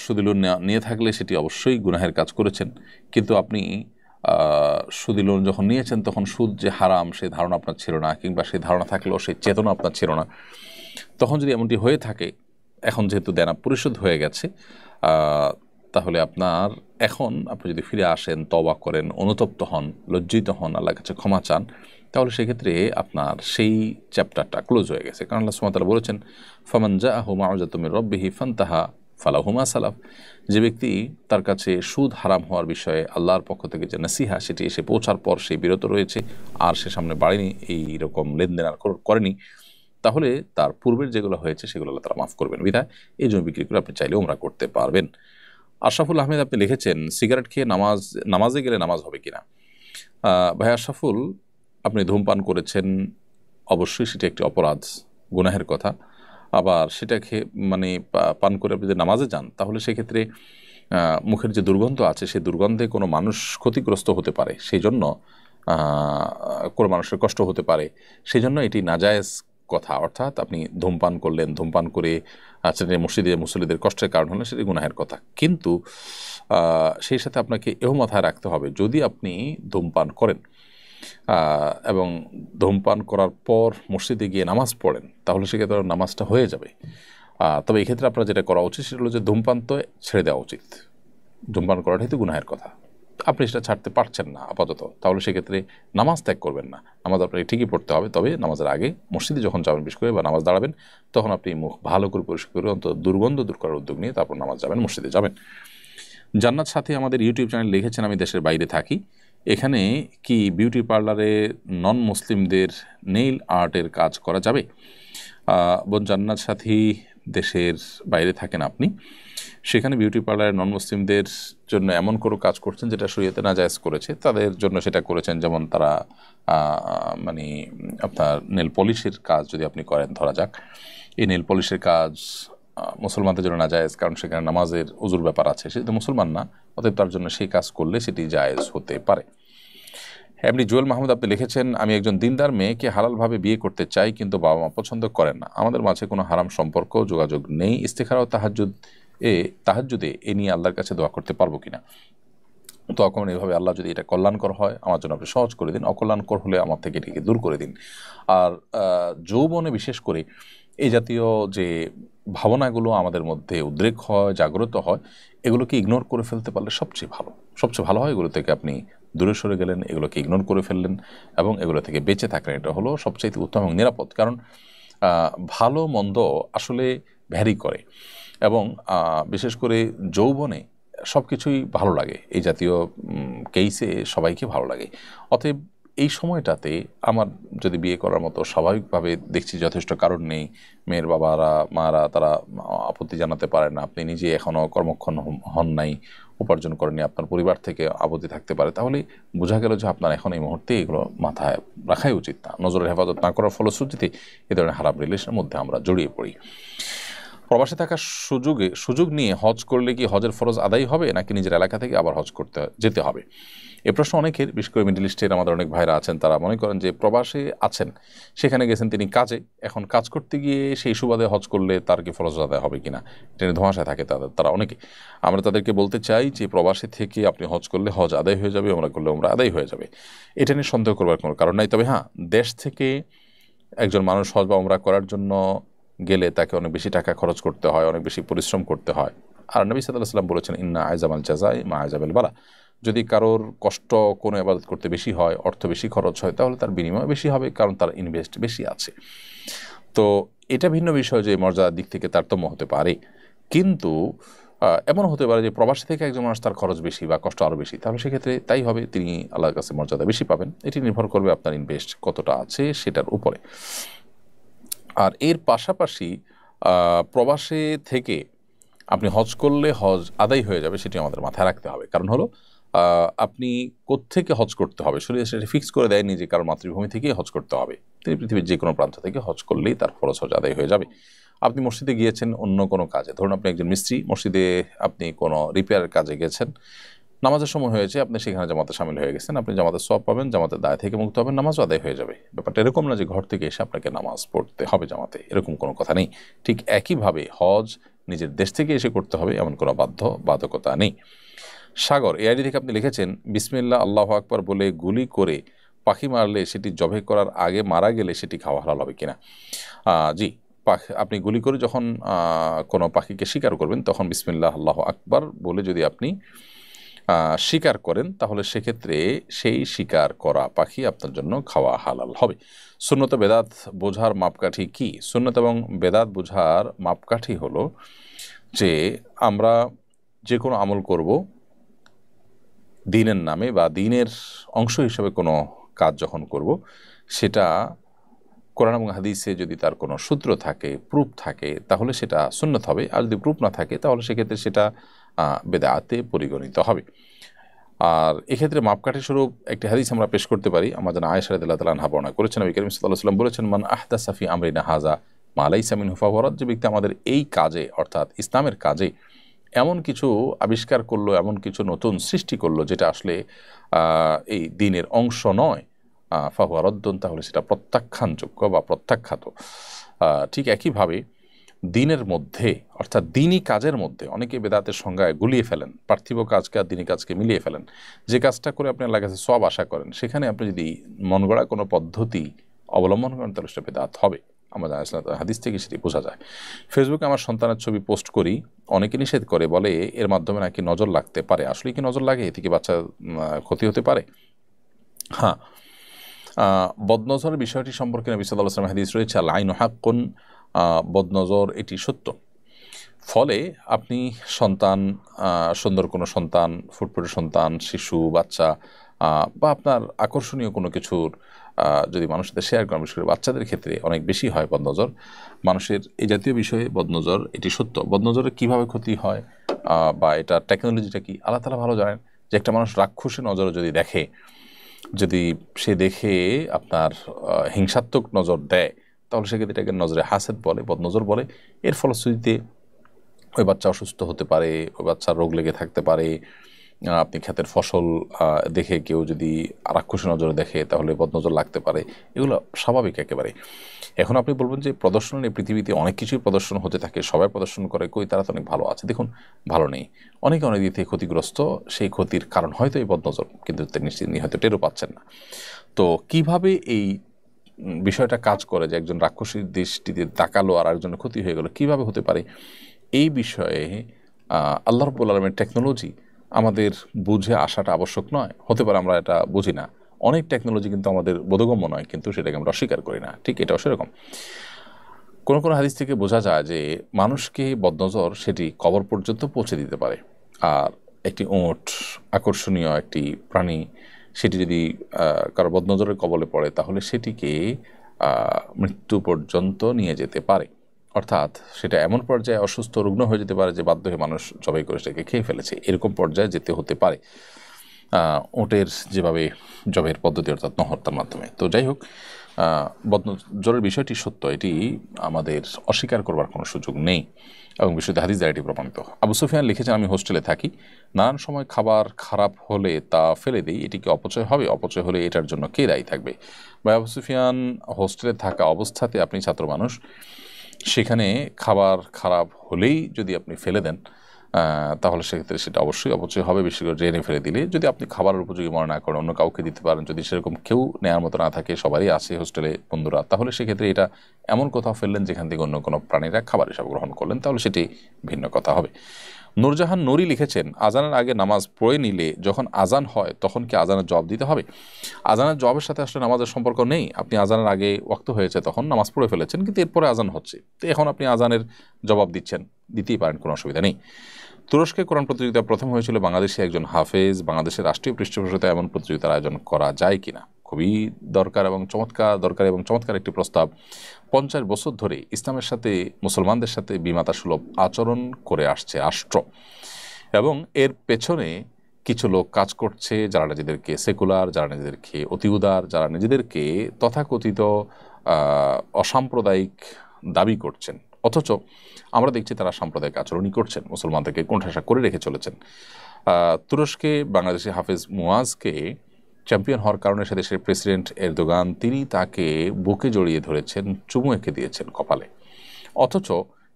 সুদি লোন নিয়ে থাকলে সেটি অবশ্যই গুনাহের কাজ করেছেন। কিন্তু আপনি সুদি লোন যখন নিয়েছেন তখন সুদ যে হারাম সেই ধারণা আপনার ছিল না, কিংবা সেই ধারণা থাকলেও সেই চেতনা আপনার ছিল না। তখন যদি এমনটি হয়ে থাকে, এখন যেহেতু দেনা পরিশোধ হয়ে গেছে, তাহলে আপনার এখন আপনি যদি ফিরে আসেন, তওবা করেন, অনুতপ্ত হন, লজ্জিত হন, আল্লাহর কাছে ক্ষমা চান, তাহলে সেক্ষেত্রে আপনার সেই চ্যাপ্টারটা ক্লোজ হয়ে গেছে। কারণ আল্লাহ সুবহানাহু ওয়া তাআলা বলেছেন, ফামান জাআহু মাউযাতুম মির রাব্বিহি ফান্তাহা ফালাহু মা সালাফ। যে ব্যক্তি তার কাছে সুদ হারাম হওয়ার বিষয়ে আল্লাহর পক্ষ থেকে যে নসিহা সেটি এসে পৌঁছার পর সে বিরত রয়েছে, আর সে সামনে বাড়েনি, এই রকম লেনদেন আর করেনি, তাহলে তার পূর্বের যেগুলো হয়েছে সেগুলো আল্লাহ তাআলা মাফ করবেন। বিধায় এই জমি বিক্রি করে আপনি চাইলে ওমরা করতে পারবেন। আশরাফুল আহমেদ আপনি লিখেছেন, সিগারেট খেয়ে নামাজে গেলে নামাজ হবে কিনা? ভাই আশরাফুল, আপনি ধূমপান করেছেন, অবশ্যই সেটি একটি অপরাধ, গুনাহের কথা। আবার সেটা খেয়ে পান করে আপনি যদি নামাজে যান, তাহলে সেক্ষেত্রে মুখের যে দুর্গন্ধ আছে সেই দুর্গন্ধে কোনো মানুষ ক্ষতিগ্রস্ত হতে পারে, সেই জন্য কোনো মানুষের কষ্ট হতে পারে, সেই জন্য এটি নাজায়েজ কথা। অর্থাৎ আপনি ধূমপান করলেন, ধূমপান করে মসজিদে মুসল্লিদের কষ্টের কারণ হলে সেটি গুনাহের কথা। কিন্তু সেই সাথে আপনাকে এও মাথায় রাখতে হবে, যদি আপনি ধূমপান করেন এবং ধূমপান করার পর মসজিদে গিয়ে নামাজ পড়েন, তাহলে সেক্ষেত্রে নামাজটা হয়ে যাবে। তবে এক্ষেত্রে আপনার যেটা করা উচিত সেটা হলো যে ধূমপান তো ছেড়ে দেওয়া উচিত। ধূমপান করাটাই তো গুনাহের কথা, আপনি সেটা ছাড়তে পারছেন না আপাতত, তাহলে সেক্ষেত্রে নামাজ ত্যাগ করবেন না। নামাজ আপনাকে ঠিকই পড়তে হবে, তবে নামাজের আগে মসজিদে যখন যাবেন বিশেষ করে বা নামাজ দাঁড়াবেন, তখন আপনি মুখ ভালো করে পরিষ্কার করে অন্তত দুর্গন্ধ দূর করার উদ্যোগ নিয়ে তারপর নামাজ যাবেন, মসজিদে যাবেন। জান্নাত সাথী আমাদের ইউটিউব চ্যানেল লিখেছেন, আমি দেশের বাইরে থাকি, এখানে কি বিউটি পার্লারে নন মুসলিমদের নেইল আর্টের কাজ করা যাবে? বোন জান্নাত সাথী, দেশের বাইরে থাকেন আপনি, সেখানে বিউটি পার্লারে নন মুসলিমদের জন্য এমন কোনো কাজ করছেন যেটা শরীয়তে নাজায়েজ করেছে, তাদের জন্য সেটা করেছেন। যেমন তারা আপনার নেল পলিশের কাজ যদি আপনি করেন, ধরা যাক এই নেল পলিশের কাজ মুসলমানদের জন্য নাজায়েজ, কারণ সেখানে নামাজের উজুর ব্যাপার আছে, সে তো মুসলমান না, অতএব তার জন্য সেই কাজ করলে সেটি জায়েজ হতে পারে। এমনি জুয়েল মাহমুদ আপনি লিখেছেন, আমি একজন দিনদার মেয়েকে হালালভাবে বিয়ে করতে চাই, কিন্তু বাবা মা পছন্দ করেন না, আমাদের মাঝে কোনো হারাম সম্পর্ক যোগাযোগ নেই, ইস্তেখারা ও তাহাজ্জুদে এ নিয়ে আল্লাহর কাছে দোয়া করতে পারবো কিনা? তো এখন এইভাবে, আল্লাহ যদি এটা কল্যাণকর হয় আমার জন্য আপনি সহজ করে দিন, অকল্যাণকর হলে আমার থেকে এটিকে দূর করে দিন। আর যৌবনে বিশেষ করে এই জাতীয় যে ভাবনাগুলো আমাদের মধ্যে উদ্রেক হয়, জাগ্রত হয়, এগুলোকে ইগনোর করে ফেলতে পারলে সবচেয়ে ভালো হয়। এগুলো থেকে আপনি দূরে সরে গেলেন, এগুলোকে ইগনোর করে ফেললেন এবং এগুলো থেকে বেঁচে থাকলেন, এটা হলো সবচেয়ে উত্তম এবং নিরাপদ। কারণ ভালো মন্দ আসলে ভ্যারি করে, এবং বিশেষ করে যৌবনে সব কিছুই ভালো লাগে, এই জাতীয় কেসে সবাইকে ভালো লাগে। অতএব এই সময়টাতে আমার যদি বিয়ে করার মতো স্বাভাবিকভাবে দেখছি যথেষ্ট কারণ নেই, মেয়ের মারা তারা আপত্তি জানাতে পারে না, আপনি নিজে এখনও কর্মক্ষণ হন নাই, উপার্জন করেনি, আপনার পরিবার থেকে আপত্তি থাকতে পারে, তাহলে বোঝা গেল যে আপনার এখন এই মুহূর্তে এগুলো মাথায় রাখাই উচিত না। নজরের হেফাজত না করার ফলশ্রুতিতে এ ধরনের হারাম রিলেশনের মধ্যে আমরা জড়িয়ে পড়ি। প্রবাসে থাকার সুযোগ নিয়ে হজ করলে কি হজের ফরজ আদায় হবে, নাকি নিজের এলাকা থেকে আবার হজ করতে যেতে হবে? এ প্রশ্ন অনেকের, বিশেষ করে মিডল ইস্টের আমাদের অনেক ভাইরা আছেন, তারা মনে করেন যে প্রবাসে আছেন, সেখানে গেছেন তিনি কাজে, এখন কাজ করতে গিয়ে সেই সুবাদে হজ করলে তার কি ফরজ আদায় হবে কিনা, এটা নিয়ে ধোঁয়াশায় থাকে তারা অনেকে। আমরা তাদেরকে বলতে চাই যে প্রবাসে থেকে আপনি হজ করলে হজ আদায় হয়ে যাবে, ওমরা করলে ওমরা আদায় হয়ে যাবে, এটা নিয়ে সন্দেহ করবার কোনো কারণ নাই। তবে হ্যাঁ, দেশ থেকে একজন মানুষ হজ বা ওমরা করার জন্য গেলে তাকে অনেক বেশি টাকা খরচ করতে হয়, অনেক বেশি পরিশ্রম করতে হয়। আর নবী সাল্লাল্লাহু আলাইহি ওয়াসাল্লাম বলেছেন, ইন্না আইজামাল জাযাই মা আইজাবিল বালা, যদি কারোর কষ্ট কোনো ইবাদত করতে বেশি হয়, অর্থ বেশি খরচ হয়, তাহলে তার বিনিময় বেশি হবে, কারণ তার ইনভেস্ট বেশি আছে। তো এটা ভিন্ন বিষয় যে মর্যাদার দিক থেকে তারতম্য হতে পারে, কিন্তু এমন হতে পারে যে প্রবাসী থেকে একজন মানুষ তার খরচ বেশি বা কষ্ট আরও বেশি, তাহলে সেক্ষেত্রে তাই হবে, তিনি আল্লাহর কাছে মর্যাদা বেশি পাবেন। এটি নির্ভর করবে আপনার ইনভেস্ট কতটা আছে সেটার উপরে। আর এর পাশাপাশি প্রবাসে থেকে আপনি হজ করলে হজ আদায় হয়ে যাবে সেটি আমাদের মাথায় রাখতে হবে। কারণ হলো আপনি কোত্থেকে হজ করতে হবে শরীয়ত সেটা ফিক্স করে দেয়নি যে কারণ মাতৃভূমি থেকেই হজ করতে হবে। তিনি পৃথিবীর যে কোনো প্রান্ত থেকে হজ করলেই তার ফরজ হজ আদায় হয়ে যাবে। আপনি মসজিদে গিয়েছেন অন্য কোনো কাজে, ধরুন আপনি একজন মিস্ত্রি, মসজিদে আপনি কোনো রিপেয়ারের কাজে গেছেন, নামাজের সময় হয়েছে, আপনি সেখানে জামাতে সামিল হয়ে গেছেন, আপনি জামাতের সওয়াব পাবেন, জামাতের দায় থেকে মুক্ত হবেন, নামাজও আদায় হয়ে যাবে। ব্যাপারটা এরকম না যে ঘর থেকে এসে আপনাকে নামাজ পড়তে হবে জামাতে, এরকম কোনো কথা নেই। ঠিক একইভাবে হজ নিজের দেশ থেকে এসে করতে হবে এমন কোনো বাধ্যকতা নেই। সাগর এই আইডি থেকে আপনি লিখেছেন, বিসমিল্লাহ আল্লাহু আকবার বলে গুলি করে পাখি মারলে সেটি জবাই করার আগে মারা গেলে সেটি খাওয়া হালাল হবে কিনা? জি, আপনি গুলি করে যখন কোনো পাখিকে শিকার করবেন তখন বিসমিল্লাহ আল্লাহু আকবার বলে যদি আপনি শিকার করেন তাহলে সেক্ষেত্রে সেই শিকার করা পাখি আপনার জন্য খাওয়া হালাল হবে। সুন্নত বেদাত বোঝার মাপকাঠি কি? সুন্নত এবং বেদাত বোঝার মাপকাঠি হলো যে আমরা যে কোনো আমল করব দ্বীনের নামে বা দ্বীনের অংশ হিসেবে কোনো কাজ যখন করব সেটা কোরআন এবং হাদিসে যদি তার কোনো সূত্র থাকে, প্রুফ থাকে, তাহলে সেটা সুন্নত হবে। আর যদি প্রুফ না থাকে তাহলে সেক্ষেত্রে সেটা বেদাতে পরিগণিত হবে। আর এক্ষেত্রে মাপকাঠি স্বরূপ একটি হাদিস আমরা পেশ করতে পারি। আমাদের আয়েশা রাদিয়াল্লাহু তাআলা আনহা বর্ণনা করেছেন, নবী করিম সাল্লাল্লাহু আলাইহি ওয়াসাল্লাম বলেছেন, মান আহদাসা ফি আমরিনা হাযা মা লাইসা মিনহু ফাহুয়া রাদ। যে ব্যক্তি আমাদের এই কাজে অর্থাৎ ইসলামের কাজে এমন কিছু আবিষ্কার করলো, এমন কিছু নতুন সৃষ্টি করলো যেটা আসলে এই দ্বীনের অংশ নয়, ফাহুয়া রদ্দুন, তাহলে সেটা প্রত্যাখ্যানযোগ্য বা প্রত্যাখ্যাত। ঠিক একইভাবে দ্বীনের মধ্যে অর্থাৎ দ্বীনি কাজের মধ্যে অনেকে বেদাতের সংজ্ঞায় গুলিয়ে ফেলেন, পার্থিব কাজকে আর দ্বীনি কাজকে মিলিয়ে ফেলেন। যে কাজটা করে আপনি আল্লাহর কাছে সওয়াব আশা করেন, সেখানে আপনি যদি মন গড়া কোনো পদ্ধতি অবলম্বন করেন তাহলে সেটা বেদাত হবে। আমাদের হাদিস থেকে সেটি বোঝা যায়। ফেসবুকে আমার সন্তানের ছবি পোস্ট করি, অনেকে নিষেধ করে, বলে এর মাধ্যমে নাকি নজর লাগতে পারে। আসলে কি নজর লাগে? এতে কি বাচ্চার ক্ষতি হতে পারে? হ্যাঁ, বদনজরের বিষয়টি সম্পর্কে নবী সাল্লাল্লাহু আলাইহি ওয়াসাল্লাম হাদিস রয়েছে, আল আইনু হাক্কুন, বদনজর এটি সত্য। ফলে আপনি সন্তান, সুন্দর কোনো সন্তান, ফুটফুটে সন্তান, শিশু, বাচ্চা বা আপনার আকর্ষণীয় কোনো কিছুর যদি মানুষের সাথে শেয়ার করেন, বিশেষ করে বাচ্চাদের ক্ষেত্রে অনেক বেশি হয় বদনজর। মানুষের এই জাতীয় বিষয়ে বদনজর এটি সত্য। বদনজরের কীভাবে ক্ষতি হয় বা এটা টেকনোলজিটা কি, আল্লাহ তাআলা ভালো জানেন। যে একটা মানুষ রাক্ষসী নজরে যদি দেখে, যদি সে দেখে আপনার হিংসাত্মক নজর দেয়, তাহলে সেক্ষেত্রে এটাকে নজরে হাসেদ বলে, বদনজর বলে। এর ফলশ্রুতিতে ওই বাচ্চা অসুস্থ হতে পারে, ওই বাচ্চার রোগ লেগে থাকতে পারে। আপনি ক্ষেতের ফসল দেখে কেউ যদি রাক্ষসী নজরে দেখে তাহলে বদনজর লাগতে পারে। এগুলো স্বাভাবিক একেবারে। এখন আপনি বলবেন যে প্রদর্শন এই পৃথিবীতে অনেক কিছুই প্রদর্শন হতে থাকে, সবাই প্রদর্শন করে, কই তারা তো অনেক ভালো আছে। দেখুন, ভালো নেই, অনেকে অনেক দিক থেকে ক্ষতিগ্রস্ত। সেই ক্ষতির কারণ হয়তো এই বদনজর, কিন্তু তিনি হয়তো টেরও পাচ্ছেন না। তো কিভাবে এই বিষয়টা কাজ করে যে একজন রাক্ষসীর দৃষ্টিতে তাকালো আর একজনের ক্ষতি হয়ে গেল, কিভাবে হতে পারে? এই বিষয়ে আল্লাহ রাব্বুল আলামিনের টেকনোলজি আমাদের বুঝে আসাটা আবশ্যক নয়। হতে পারে আমরা এটা বুঝি না, অনেক টেকনোলজি কিন্তু আমাদের বোধগম্য নয়, কিন্তু সেটাকে আমরা অস্বীকার করি না। ঠিক এটাও সেরকম। কোনো কোনো হাদিস থেকে বোঝা যায় যে মানুষকে বদনজর সেটি কবর পর্যন্ত পৌঁছে দিতে পারে। আর একটি ওঁট, আকর্ষণীয় একটি প্রাণী, সেটি যদি কারো বদনজরের কবলে পড়ে তাহলে সেটিকে মৃত্যু পর্যন্ত নিয়ে যেতে পারে। অর্থাৎ সেটা এমন পর্যায়ে অসুস্থ, রুগ্ন হয়ে যেতে পারে যে বাধ্য হয়ে মানুষ জবাই করে সেটাকে খেয়ে ফেলেছে, এরকম পর্যায়ে যেতে হতে পারে ওটের যেভাবে জবাইয়ের পদ্ধতি, অর্থাৎ নহত্যার মাধ্যমে। তো যাই হোক, বদনজরের বিষয়টি সত্য, এটি আমাদের অস্বীকার করবার কোনো সুযোগ নেই এবং বিষয়টি হাদিস দ্বারা এটি প্রমাণিত। আবু সুফিয়ান লিখেছেন, আমি হোস্টেলে থাকি, নানান সময় খাবার খারাপ হলে তা ফেলে দিই, এটি কি অপচয় হবে? অপচয় হলে এটার জন্য কে দায়ী থাকবে? বা আবু সুফিয়ান, হোস্টেলে থাকা অবস্থাতে আপনি ছাত্র মানুষ, সেখানে খাবার খারাপ হলেই যদি আপনি ফেলে দেন তাহলে সেক্ষেত্রে সেটা অবশ্যই অপচয় হবে, বিশেষ করে ড্রেনে ফেলে দিলে। যদি আপনি খাবারের উপযোগী মনে না করেন, অন্য কাউকে দিতে পারেন, যদি সেরকম কেউ নেওয়ার মতো না থাকে, সবারই আছে হোস্টেলে বন্ধুরা, তাহলে সেক্ষেত্রে এটা এমন কোথাও ফেললেন যেখান থেকে অন্য কোনো প্রাণীরা খাবার হিসাবে গ্রহণ করলেন, তাহলে সেটি ভিন্ন কথা হবে। নূরজাহান নুরি লিখেছেন, আজানের আগে নামাজ পড়ে নিলে যখন আজান হয় তখন কি আজানের জবাব দিতে হবে? আজানের জবাবের সাথে আসলে নামাজের সম্পর্ক নেই। আপনি আজানের আগে ওয়াক্ত হয়েছে তখন নামাজ পড়ে ফেলেছেন, কিন্তু এরপরে আজান হচ্ছে, তো এখন আপনি আজানের জবাব দিচ্ছেন, দিতেই পারেন, কোনো অসুবিধা নেই। তুরস্কে কোরআন প্রতিযোগিতা প্রথম হয়েছিল বাংলাদেশে একজন হাফেজ। বাংলাদেশের রাষ্ট্রীয় পৃষ্ঠপোষকতায় এমন প্রতিযোগিতার আয়োজন করা যায় কিনা? খুবই দরকার এবং চমৎকার একটি প্রস্তাব। 50 বছর ধরে ইসলামের সাথে মুসলমানদের সাথে বিমাতা সুলভ আচরণ করে আসছে রাষ্ট্র, এবং এর পেছনে কিছু লোক কাজ করছে যারা নিজেদেরকে সেকুলার, যারা নিজেদেরকে অতি উদার, যারা নিজেদেরকে তথাকথিত অসাম্প্রদায়িক দাবি করছেন, অথচ আমরা দেখছি তারা সাম্প্রদায়িক আচরণই করছেন, মুসলমানদেরকে কোণঠাসা করে রেখে চলেছেন। তুরস্কে বাংলাদেশি হাফেজ মুয়াজকে চ্যাম্পিয়ন হওয়ার কারণে সে দেশের প্রেসিডেন্ট এরদোগান তিনি তাকে বুকে জড়িয়ে ধরেছেন, চুমু এঁকে দিয়েছেন কপালে, অথচ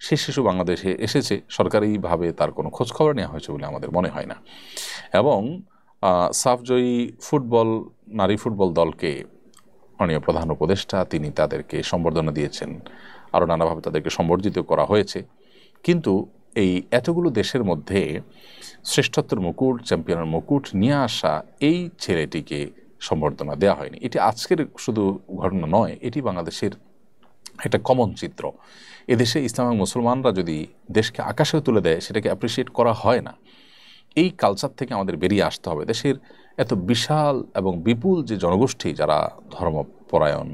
সে শিশু বাংলাদেশে এসেছে, সরকারিভাবে তার কোনো খোঁজখবর নেওয়া হয়েছে বলে আমাদের মনে হয় না। এবং সাফজয়ী নারী ফুটবল দলকে মাননীয় প্রধান উপদেষ্টা তিনি তাদেরকে সম্বর্ধনা দিয়েছেন, আরও নানাভাবে তাদেরকে সম্বর্ধিত করা হয়েছে। কিন্তু এই এতগুলো দেশের মধ্যে শ্রেষ্ঠত্বের মুকুট, চ্যাম্পিয়নের মুকুট নিয়ে আসা এই ছেলেটিকে সম্বর্ধনা দেওয়া হয়নি। এটি আজকের শুধু ঘটনা নয়, এটি বাংলাদেশের একটা কমন চিত্র। এদেশে ইসলাম এবং মুসলমানরা যদি দেশকে আকাশে তুলে দেয় সেটাকে অ্যাপ্রিসিয়েট করা হয় না। এই কালচার থেকে আমাদের বেরিয়ে আসতে হবে। দেশের এত বিশাল এবং বিপুল যে জনগোষ্ঠী যারা ধর্মপরায়ণ,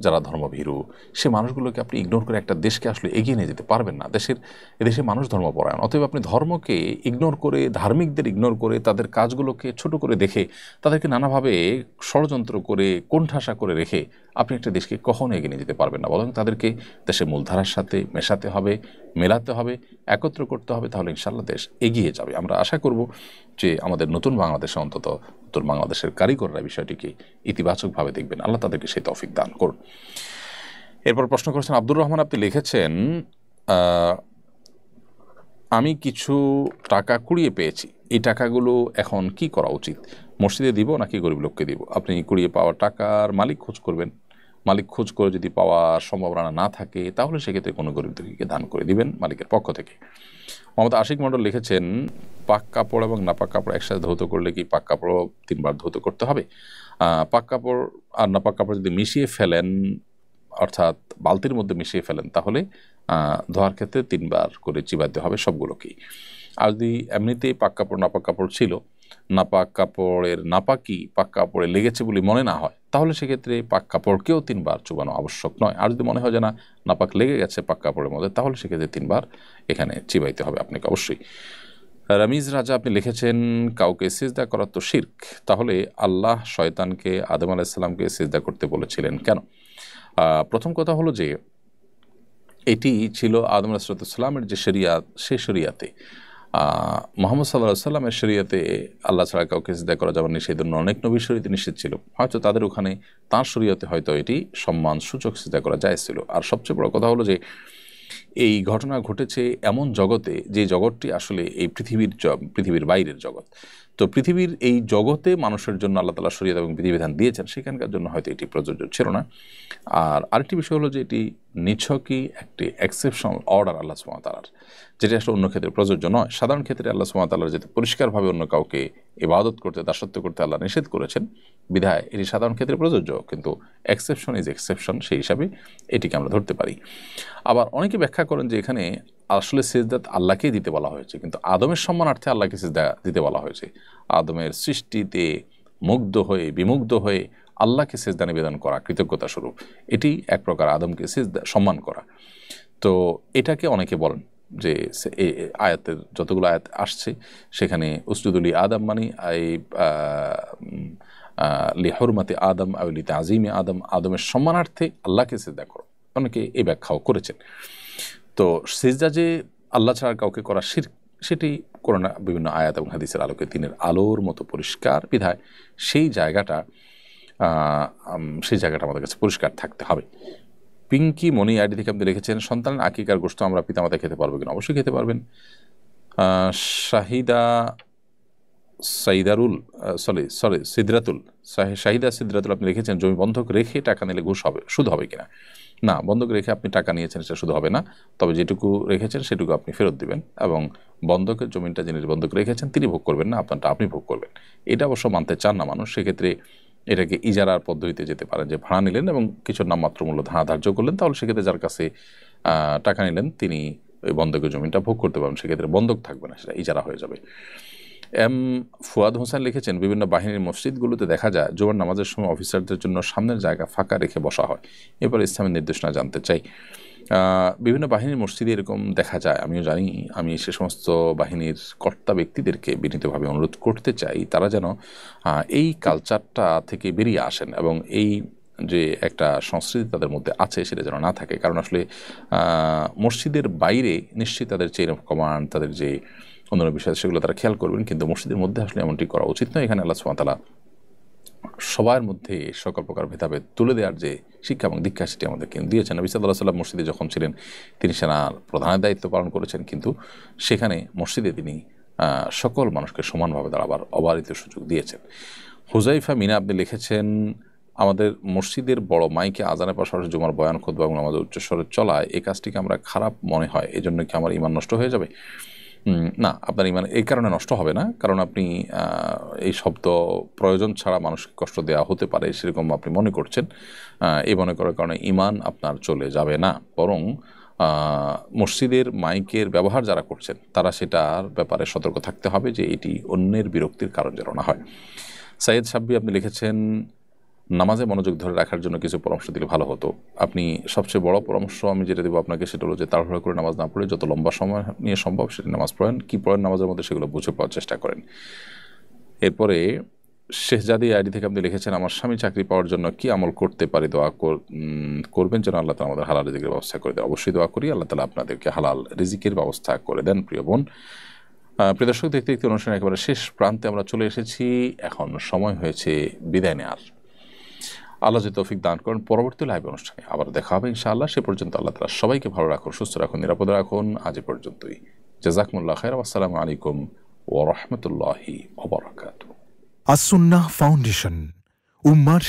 যারা ধর্মভীরু, সে মানুষগুলোকে আপনি ইগনোর করে একটা দেশকে আসলে এগিয়ে নিয়ে যেতে পারবেন না। এদেশে মানুষ ধর্মপরায়ণ, অতএব আপনি ধর্মকে ইগনোর করে, ধার্মিকদের ইগনোর করে, তাদের কাজগুলোকে ছোট করে দেখে, তাদেরকে নানাভাবে ষড়যন্ত্র করে, কোণঠাসা করে রেখে আপনি একটা দেশকে কখনো এগিয়ে নিয়ে যেতে পারবেন না। বরং তাদেরকে দেশের মূলধারার সাথে মেশাতে হবে, মেলাতে হবে, একত্র করতে হবে, তাহলে ইনশাআল্লাহ দেশ এগিয়ে যাবে। আমরা আশা করব যে আমাদের নতুন বাংলাদেশে অন্তত নতুন বাংলাদেশের কারিগররা বিষয়টিকে ইতিবাচকভাবে দেখবেন। আল্লাহ তাদেরকে সেই তৌফিক দান করুন। এরপর প্রশ্ন করেছেন আব্দুর রহমান, আপনি লিখেছেন আমি কিছু টাকা কুড়িয়ে পেয়েছি, এই টাকাগুলো এখন কি করা উচিত? মসজিদে দিব নাকি গরিব লোককে দিব? আপনি কুড়িয়ে পাওয়া টাকার মালিক খোঁজ করবেন। মালিক খোঁজ করে যদি পাওয়ার সম্ভাবনা না থাকে তাহলে সেক্ষেত্রে কোনো গরিব দুঃখীকে দান করে দিবেন মালিকের পক্ষ থেকে। মোহাম্মদ আশিক মণ্ডল লিখেছেন পাক কাপড় এবং নাপাক কাপড় একসাথে ধৌত করলে কি পাক কাপড় 3 বার ধৌত করতে হবে? পাক কাপড় আর নাপাক কাপড় যদি মিশিয়ে ফেলেন, অর্থাৎ বালতির মধ্যে মিশিয়ে ফেলেন, তাহলে ধোয়ার ক্ষেত্রে 3 বার করে চিবাতে হবে সবগুলোকেই। আর যদি এমনিতেই পাক কাপড় নাপাক কাপড় ছিল, নাপাক কাপড়ের নাপাকি পাক কাপড়ে লেগেছে বলে মনে না হয়, তাহলে সেক্ষেত্রে পাক কাপড়কেও 3 বার চুবানো আবশ্যক নয়। আর যদি মনে হয় যে না নাপাক লেগে গেছে পাক কাপড়ের মধ্যে, তাহলে সেক্ষেত্রে 3 বার এখানে চিবাইতে হবে আপনাকে অবশ্যই। রামিজ রাজা, আপনি লিখেছেন কাউকে সিজদা করা তো শিরক, তাহলে আল্লাহ শয়তানকে আদম আলাইহিস সালামকে সিজদা করতে বলেছিলেন কেন? প্রথম কথা হলো যে এটি ছিল আদম আলাইহিস সালামের যে শরিয়াত, সে শরিয়াতে মুহাম্মদ সাল্লাল্লাহু আলাইহি ওয়াসাল্লামের শরিয়াতে আল্লাহ ছাড়া কাউকে সিজদা করা যাবে না, সেই জন্য অনেক নবীর শরীয়তে নিষেধ ছিল। হয়তো তাদের ওখানে তাঁর শরিয়তে হয়তো এটি সম্মান সূচক সিজদা করা জায়েজ ছিল। আর সবচেয়ে বড় কথা হলো যে এই ঘটনা ঘটেছে এমন জগতে, যে জগৎটি আসলে এই পৃথিবীর বাইরের জগৎ। তো পৃথিবীর এই জগতে মানুষের জন্য আল্লাহ তাআলা শরীয়ত এবং বিধিবিধান দিয়েছেন, সেখানকার জন্য হয়তো এটি প্রযোজ্য ছিল না। আর আরেকটি বিষয় হলো যে এটি নিছকই একটি এক্সেপশনাল অর্ডার আল্লাহ সুবহানাহু ওয়া তাআলার, যেটা আসলে অন্য ক্ষেত্রে প্রযোজ্য নয়। সাধারণ ক্ষেত্রে আল্লাহ সুবহানাহু ওয়া তাআলা যেহেতু পরিষ্কারভাবে অন্য কাউকে ইবাদত করতে, দাসত্ব করতে আল্লাহ নিষেধ করেছেন, বিধায় এটি সাধারণ ক্ষেত্রে প্রযোজ্য, কিন্তু এক্সেপশন ইজ এক্সেপশন, সেই হিসাবে এটিকে আমরা ধরতে পারি। আবার অনেকে ব্যাখ্যা করেন যে এখানে আসলে সিজদা আল্লাহকেই দিতে বলা হয়েছে, কিন্তু আদমের সম্মানার্থে আল্লাহকে সিজদা দিতে বলা হয়েছে। আদমের সৃষ্টিতে বিমুগ্ধ হয়ে আল্লাহকে সিজদা নিবেদন করা কৃতজ্ঞতা স্বরূপ, এটি এক প্রকার আদমকে সিজদা সম্মান করা। তো এটাকে অনেকে বলেন যে আয়াতের যতগুলো আয়াত আসছে সেখানে উসজুদুলি আদম মানে লিহুরমাতি আদম আউলি তাজিমে আদম, আদমের সম্মানার্থে আল্লাহকে সিজদা করো, অনেকে এই ব্যাখ্যাও করেছেন। তো সিজদা যে আল্লাহ ছাড়া কাউকে করা শিরক, সেটি কোরআন বিভিন্ন আয়াত এবং হাদিসের আলোকে দিনের আলোর মতো পরিষ্কার, বিধায় সেই জায়গাটা আমাদের কাছে পরিষ্কার থাকতে হবে। পিঙ্কি মনি আইডি থেকে আপনি লিখেছেন সন্তানের আকিকার গোশত আমরা পিতামাতা খেতে পারবো কিনা? অবশ্যই খেতে পারবেন। শাহিদা সিদ্রাতুল আপনি লিখেছেন জমি বন্ধক রেখে টাকা নিলে সুদ হবে কিনা? না, বন্ধক রেখে আপনি টাকা নিয়েছেন সেটা শুধু হবে না, তবে যেটুকু রেখেছেন সেটুকু আপনি ফেরত দিবেন, এবং বন্ধকের জমিটা যিনি বন্ধক রেখেছেন তিনি ভোগ করবেন না, আপনারটা আপনি ভোগ করবেন। এটা অবশ্য মানতে চান না মানুষ, সেক্ষেত্রে এটাকে ইজারার পদ্ধতিতে যেতে পারেন, যে ভাড়া নিলেন এবং কিছু নামমাত্র মূল্য ধার্য করলেন, তাহলে সেক্ষেত্রে যার কাছে টাকা নিলেন তিনি ওই বন্ধকের জমিটা ভোগ করতে পারবেন, সেক্ষেত্রে বন্ধক থাকবে না, সেটা ইজারা হয়ে যাবে। এম ফুয়াদ হোসেন লিখেছেন, বিভিন্ন বাহিনীর মসজিদগুলোতে দেখা যায় জুমার নামাজের সময় অফিসারদের জন্য সামনের জায়গা ফাঁকা রেখে বসা হয়, এরপর ইসলামের নির্দেশনা জানতে চাই। বিভিন্ন বাহিনীর মসজিদে এরকম দেখা যায়, আমিও জানি। আমি সে সমস্ত বাহিনীর কর্তা ব্যক্তিদেরকে বিনীতভাবে অনুরোধ করতে চাই তারা যেন এই কালচারটা থেকে বেরিয়ে আসেন এবং এই যে একটা সংস্কৃতি তাদের মধ্যে আছে সেটা যেন না থাকে। কারণ আসলে মসজিদের বাইরে নিশ্চয়ই তাদের চেইন অফ কমান্ড, তাদের যে অন্যান্য বিষয় সেগুলো তারা খেয়াল করবেন, কিন্তু মসজিদের মধ্যে আসলে এমনটি করা উচিত নয়। এখানে আল্লাহ সুবহানাহু ওয়া তাআলা সবার মধ্যে সকল প্রকার ভেদাভেদ তুলে দেওয়ার যে শিক্ষা এবং দীক্ষা সেটি আমাদেরকে দিয়েছেন। নবী সাল্লাল্লাহু আলাইহি ওয়াসাল্লাম মসজিদে যখন ছিলেন তিনি সেনার প্রধানের দায়িত্ব পালন করেছেন, কিন্তু সেখানে মসজিদে তিনি সকল মানুষকে সমানভাবে দাঁড়াবার অবারিত সুযোগ দিয়েছেন। হুজাইফা মিনা আপনি লিখেছেন, আমাদের মসজিদের বড় মাইকে আজানের পাশাপাশি জুমার বয়ান খুতবা এবং আমাদের উচ্চস্বরে চলায় এই কাজটিকে আমরা খারাপ মনে হয়, এই জন্য কি আমার ঈমান নষ্ট হয়ে যাবে? না, আপনার ঈমান এই কারণে নষ্ট হবে না, কারণ আপনি এই শব্দ প্রয়োজন ছাড়া মানুষকে কষ্ট দেওয়া হতে পারে সেরকম আপনি মনে করছেন। এই মনে করার কারণে ঈমান আপনার চলে যাবে না, বরং মসজিদের মাইকের ব্যবহার যারা করছেন তারা সেটার ব্যাপারে সতর্ক থাকতে হবে যে এটি অন্যের বিরক্তির কারণ যেন না হয়। সাইয়েদ সাব্বি আপনি লিখেছেন, নামাজে মনোযোগ ধরে রাখার জন্য কিছু পরামর্শ দিলে ভালো হতো। আপনি সবচেয়ে বড় পরামর্শ আমি যেটা দেবো আপনাকে সেটা হলো যে তাড়াহুড়ো করে নামাজ না পড়ে যত লম্বা সময় নিয়ে সম্ভব সেটা নামাজ পড়েন, কী পড়েন নামাজের মধ্যে সেগুলো বুঝে পাওয়ার চেষ্টা করেন। এরপরে শেহজাদি আইডি থেকে আপনি লিখেছেন, আমার স্বামী চাকরি পাওয়ার জন্য কি আমল করতে পারি, দোয়া করবেন যেন আল্লাহ তাআলা আমাদের হালাল রিজিকের ব্যবস্থা করে দেয়। অবশ্যই দোয়া করি আল্লাহ তাআলা আপনাদেরকে হালাল রিজিকের ব্যবস্থা করে দেন। প্রিয় বোন, প্রিয় দর্শক, দেখতে দেখতে অনুষ্ঠানের একেবারে শেষ প্রান্তে আমরা চলে এসেছি। এখন সময় হয়েছে বিদায় নেওয়ার। আল্লাহ যদি তৌফিক দান করেন পরবর্তী লাইভ অনুষ্ঠানে আবার দেখা হবে ইনশাআল্লাহ। সে পর্যন্ত আল্লাহ তাআলা সবাইকে ভালো রাখুন, সুস্থ রাখুন, নিরাপদে রাখুন। আজ এ পর্যন্তই। জাযাকুমুল্লাহ খাইর। আসসালামু আলাইকুম ওয়া রাহমাতুল্লাহি ওয়া বারাকাতুহু। আস-সুন্নাহ ফাউন্ডেশন, উম্মার